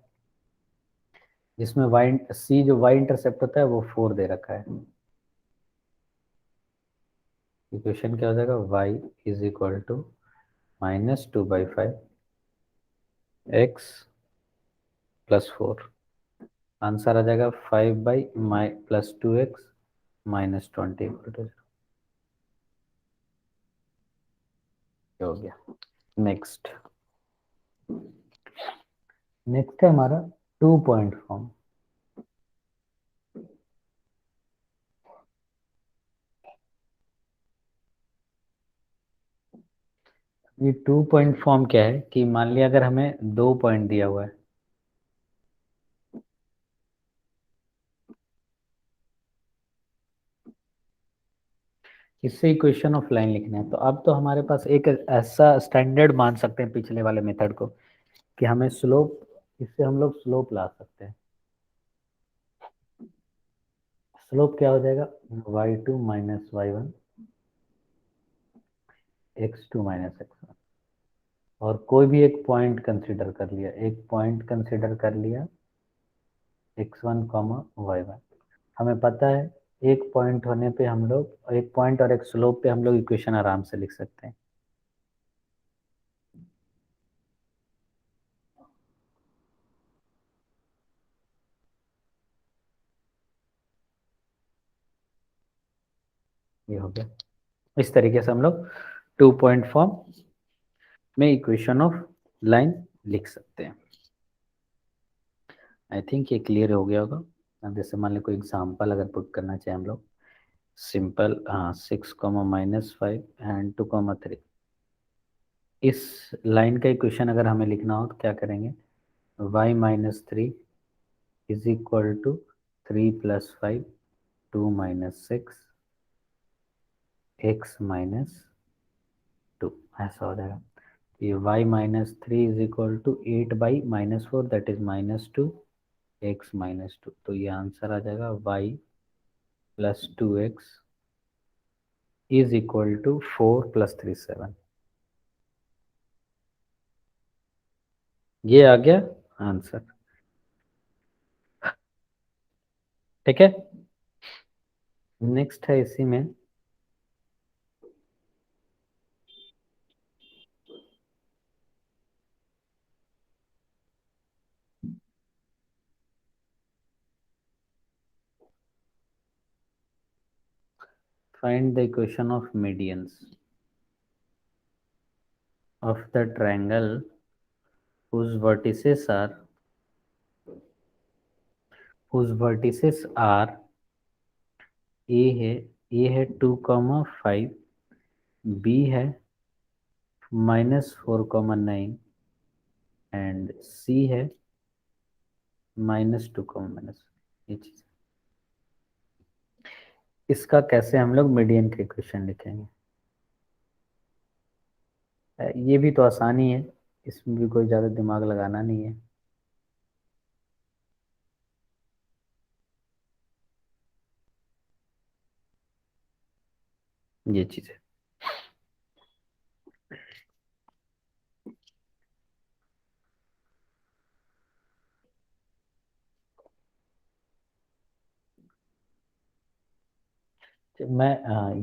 जिसमें y c जो y इंटरसेप्ट होता है वो 4 दे रखा है। इक्वेशन क्या हो जाएगा, y is equal to -2/5 x plus 4, answer आ जाएगा 5/+2x -20 इक्वल टू 0। हो गया। नेक्स्ट नेक्स्ट है हमारा 2 पॉइंट फॉर्म। ये 2 पॉइंट फॉर्म क्या है कि मान लिया अगर हमें 2 पॉइंट दिया हुआ है, इससे इक्वेशन ऑफ लाइन लिखना है। तो अब तो हमारे पास एक ऐसा स्टैंडर्ड मान सकते हैं पिछले वाले मेथड को कि हमें स्लोप, इससे हम लोग स्लोप ला सकते हैं। स्लोप क्या हो जाएगा, y2 - y1 x2 - x1, और कोई भी एक पॉइंट कंसीडर कर लिया, एक पॉइंट कंसीडर कर लिया x1, y1। हमें पता है एक पॉइंट होने पे हम लोग, एक पॉइंट और एक स्लोप पे हम लोग इक्वेशन आराम से लिख सकते हैं। ये हो गया। इस तरीके से हम लोग 2 पॉइंट फॉर्म में इक्वेशन ऑफ लाइन लिख सकते हैं। आई थिंक ये क्लियर हो गया होगा। अब जैसे मान लो कोई एग्जांपल अगर पुट करना चाहें हम लोग, सिंपल, हाँ, 6, -5 एंड 2, 3, इस लाइन का इक्वेशन अगर हमें लिखना हो तो क्या करेंगे, y minus three is equal to 3 plus 5 2 minus 6 x minus 2, ऐसा हो जाएगा। ये y minus three is equal to 8 by minus 4 that is minus 2 x minus 2, तो ये आंसर आ जाएगा y plus 2x is equal to 4 plus 3 7। ये आ गया आंसर, ठीक है। नेक्स्ट है इसी में find the equation of medians of the triangle whose vertices are a है 2,5, b है -4,9 एंड c है -2, ये चीज। इसका कैसे हम लोग मीडियन का इक्वेशन लिखेंगे, ये भी तो आसानी है, इसमें भी कोई ज़्यादा दिमाग लगाना नहीं है। ये चीज़ है, मैं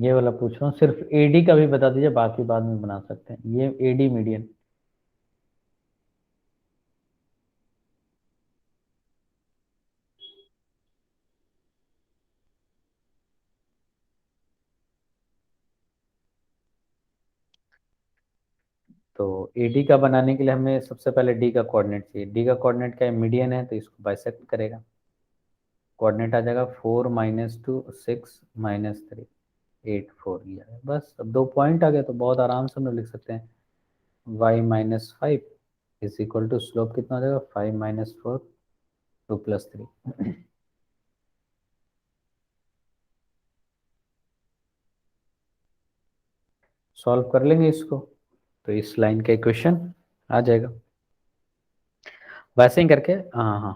ये वाला पूछ रहा हूँ, सिर्फ एडी का भी बता दीजिए, बाकी बाद में बना सकते हैं। ये एडी मीडियन, तो एडी का बनाने के लिए हमें सबसे पहले डी का कोऑर्डिनेट चाहिए। डी का कोऑर्डिनेट क्या है, मीडियन है, तो इसको बाइसेक्ट करेगा। कोऑर्डिनेट आ जाएगा 4 -2 6 -3 8 4, ये है बस। अब 2 पॉइंट आ गए तो बहुत आराम से हम लोग लिख सकते हैं। y minus 5 is equal to slope कितना हो जाएगा, 5 -4 2 + 3। सॉल्व कर लेंगे इसको तो इस लाइन का इक्वेशन आ जाएगा। वैसे ही करके हाँ हाँ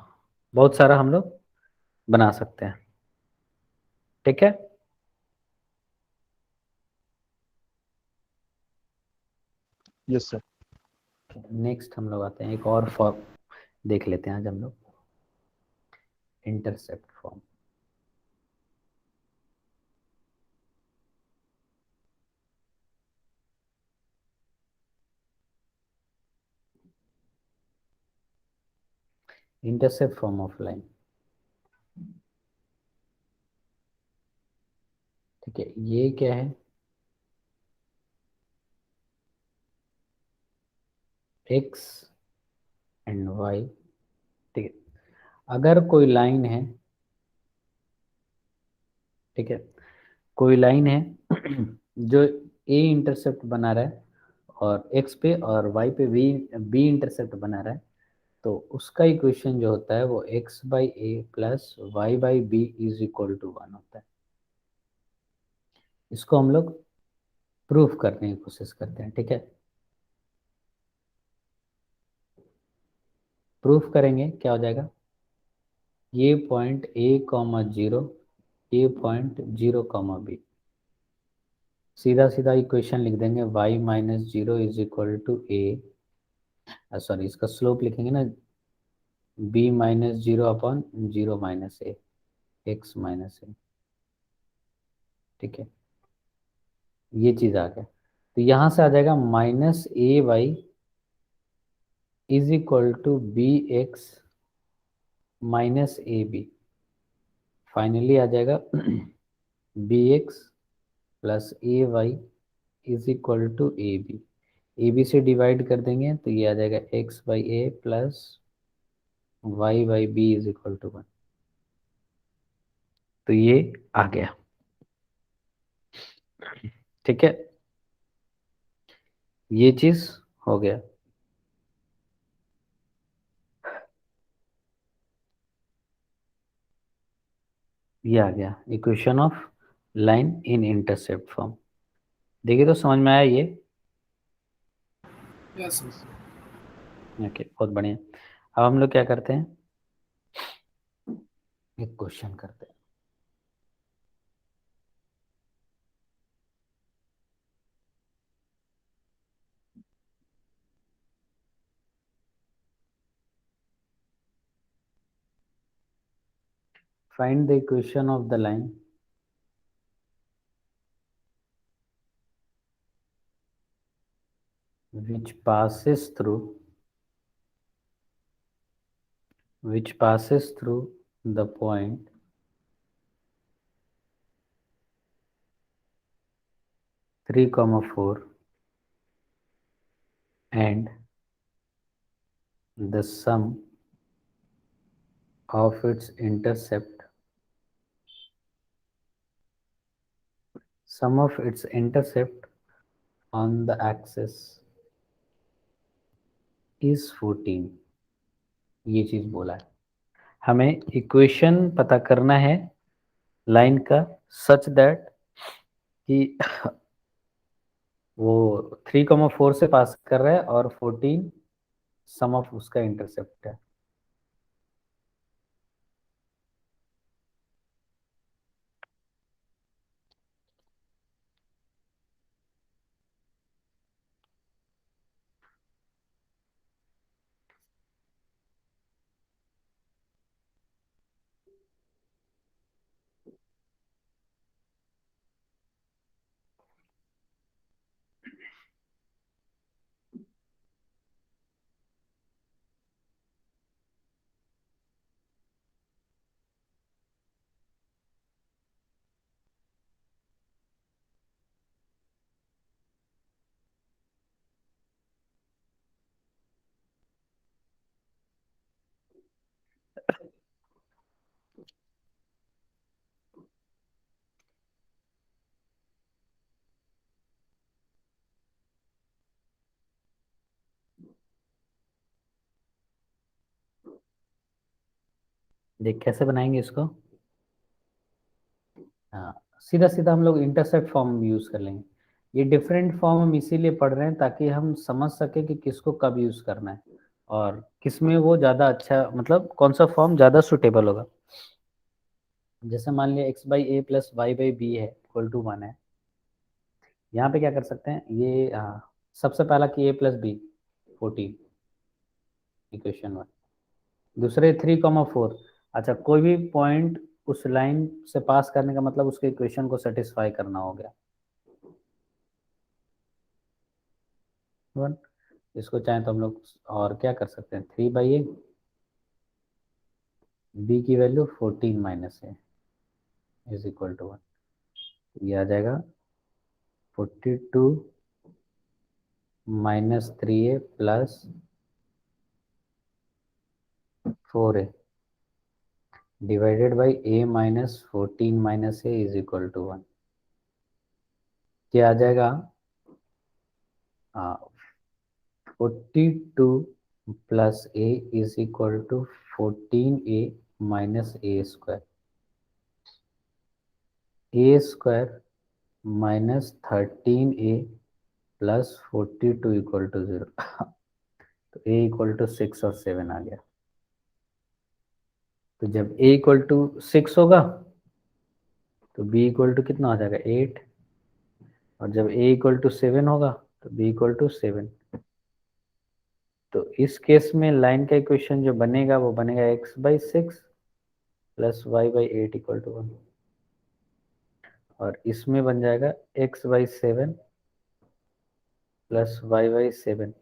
बहुत सारा हम लोग बना सकते हैं, ठीक है। Yes sir. नेक्स्ट हम लोग आते हैं, एक और फॉर्म देख लेते हैं आज हम लोग, intercept form. Intercept form of line, ठीक है। ये क्या है, x एंड y, ठीक है। अगर कोई लाइन है, ठीक है, कोई लाइन है जो a इंटरसेप्ट बना रहा है और x पे और y पे b इंटरसेप्ट बना रहा है, तो उसका इक्वेशन जो होता है वो x/a plus y/b is equal to 1 होता है। इसको हम लोग प्रूफ करने की कोशिश करते हैं, ठीक है। प्रूफ करेंगे क्या हो जाएगा, ये पॉइंट a,0, ये पॉइंट 0,b, सीधा सीधा इक्वेशन लिख देंगे y minus 0 is equal to a, sorry इसका स्लोप लिखेंगे ना, b minus 0 upon 0 minus a, x minus a, ठीक है। ये चीज़ आ गया, तो यहाँ से आ जाएगा -ay is equal to B X minus A B, finally आ जाएगा B X plus A Y is equal to A B. A B से डिवाइड कर देंगे तो ये आ जाएगा x/a plus y/b is equal to 1, तो ये आ गया, ठीक है। ये चीज हो गया। ये आ गया equation of line in intercept form. देखिए तो समझ में आया ये? यस। ओके, बहुत बढ़िया। अब हम लोग क्या करते हैं, एक क्वेश्चन करते हैं। Find the equation of the line which passes through the point 3, 4 and the sum of its intercept on the axis is 14। ये चीज बोला है, हमें इक्वेशन पता करना है लाइन का सच दैट कि वो 3, 4 से पास कर रहा है और 14 सम ऑफ उसका इंटरसेप्ट है। देख कैसे बनाएंगे इसको। हाँ, सीधा सीधा हम लोग इंटरसेप्ट फॉर्म यूज कर लेंगे। ये डिफरेंट फॉर्म हम इसीलिए पढ़ रहे हैं ताकि हम समझ सके कि किसको कब यूज करना है और किसमें वो ज़्यादा अच्छा, मतलब कौन सा फॉर्म ज़्यादा सुटेबल होगा। जैसे मान लिया x by a plus y by b है इक्वल टू 1 है। यहाँ पे क्या कर सकते हैं, ये सबसे पहला कि a प्लस बी 14, इक्वेशन 1। दूसरे 3, 4। अच्छा, कोई भी पॉइंट उस लाइन से पास करने का मतलब उसके इक्वेशन को सेटिस्फाई करना हो गया 1। इसको चाहे तो हम लोग और क्या कर सकते हैं, 3/a, बी की वैल्यू 14 माइनस है इज इक्वल टू 1। ये आ जाएगा 42 minus 3a plus 4a divided by a minus 14 minus a is equal to 1। क्या आ जाएगा, 42 plus a is equal to 14a minus a square, a square minus 13a plus 42 equal to 0। तो a equal to 6 और 7 आ गया। तो जब a equal to 6 होगा तो b इक्वल टू कितना हो जाएगा 8, और जब a इक्वल टू 7 होगा तो b इक्वल टू 7। तो इस केस में लाइन का इक्वेशन जो बनेगा वो बनेगा x/6 plus y/8 equal to 1, और इसमें बन जाएगा x/7 plus y/7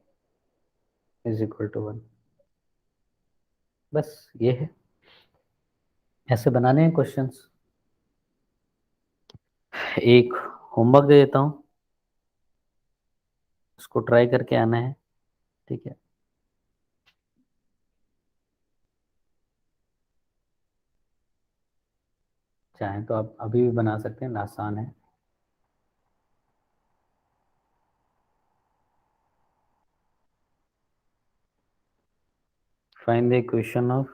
is equal to 1। बस ये है, ऐसे बनाने हैं क्वेश्चंस। एक होमवर्क दे देता हूँ, उसको ट्राई करके आना है, ठीक है। चाहें तो आप अभी भी बना सकते हैं, आसान है। Find the equation of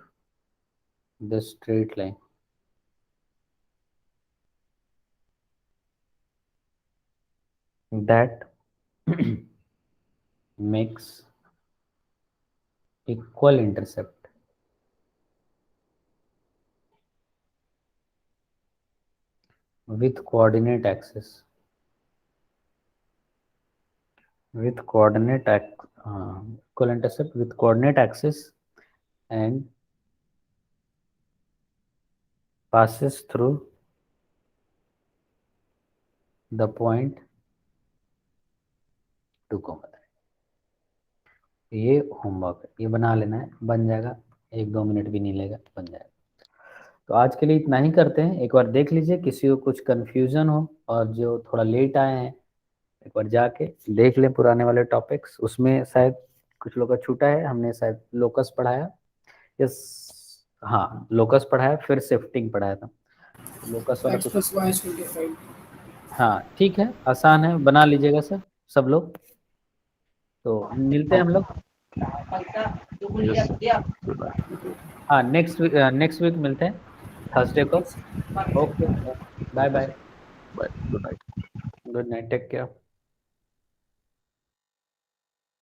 the straight line. That makes equal intercept with coordinate axis. With coordinate equal intercept with coordinate axis and passes through the point 2,3. ये होमवर्क है, ये बना लेना है, बन जाएगा, 1-2 मिनट भी नहीं लेगा, बन जाएगा। तो आज के लिए इतना ही करते हैं। एक बार देख लीजिए, किसी को कुछ कंफ्यूजन हो और जो थोड़ा लेट आए हैं एक बार जाके देख लें पुराने वाले टॉपिक्स, उसमें शायद कुछ लोग का छूटा है। हमने शायद लोकस पढ़ाया, यस हाँ लोकस पढ़ाया, फिर शिफ्टिंग पढ़ाया था। लोकस वाला x कुछ plus y is 25. हाँ ठीक है, आसान है, बना लीजिएगा सर सब लोग। तो मिलते हैं हम लोग, हाँ नेक्स्ट वीक मिलते हैं थर्सडे को। Okay bye bye, Bye. Good night. Good night, take care.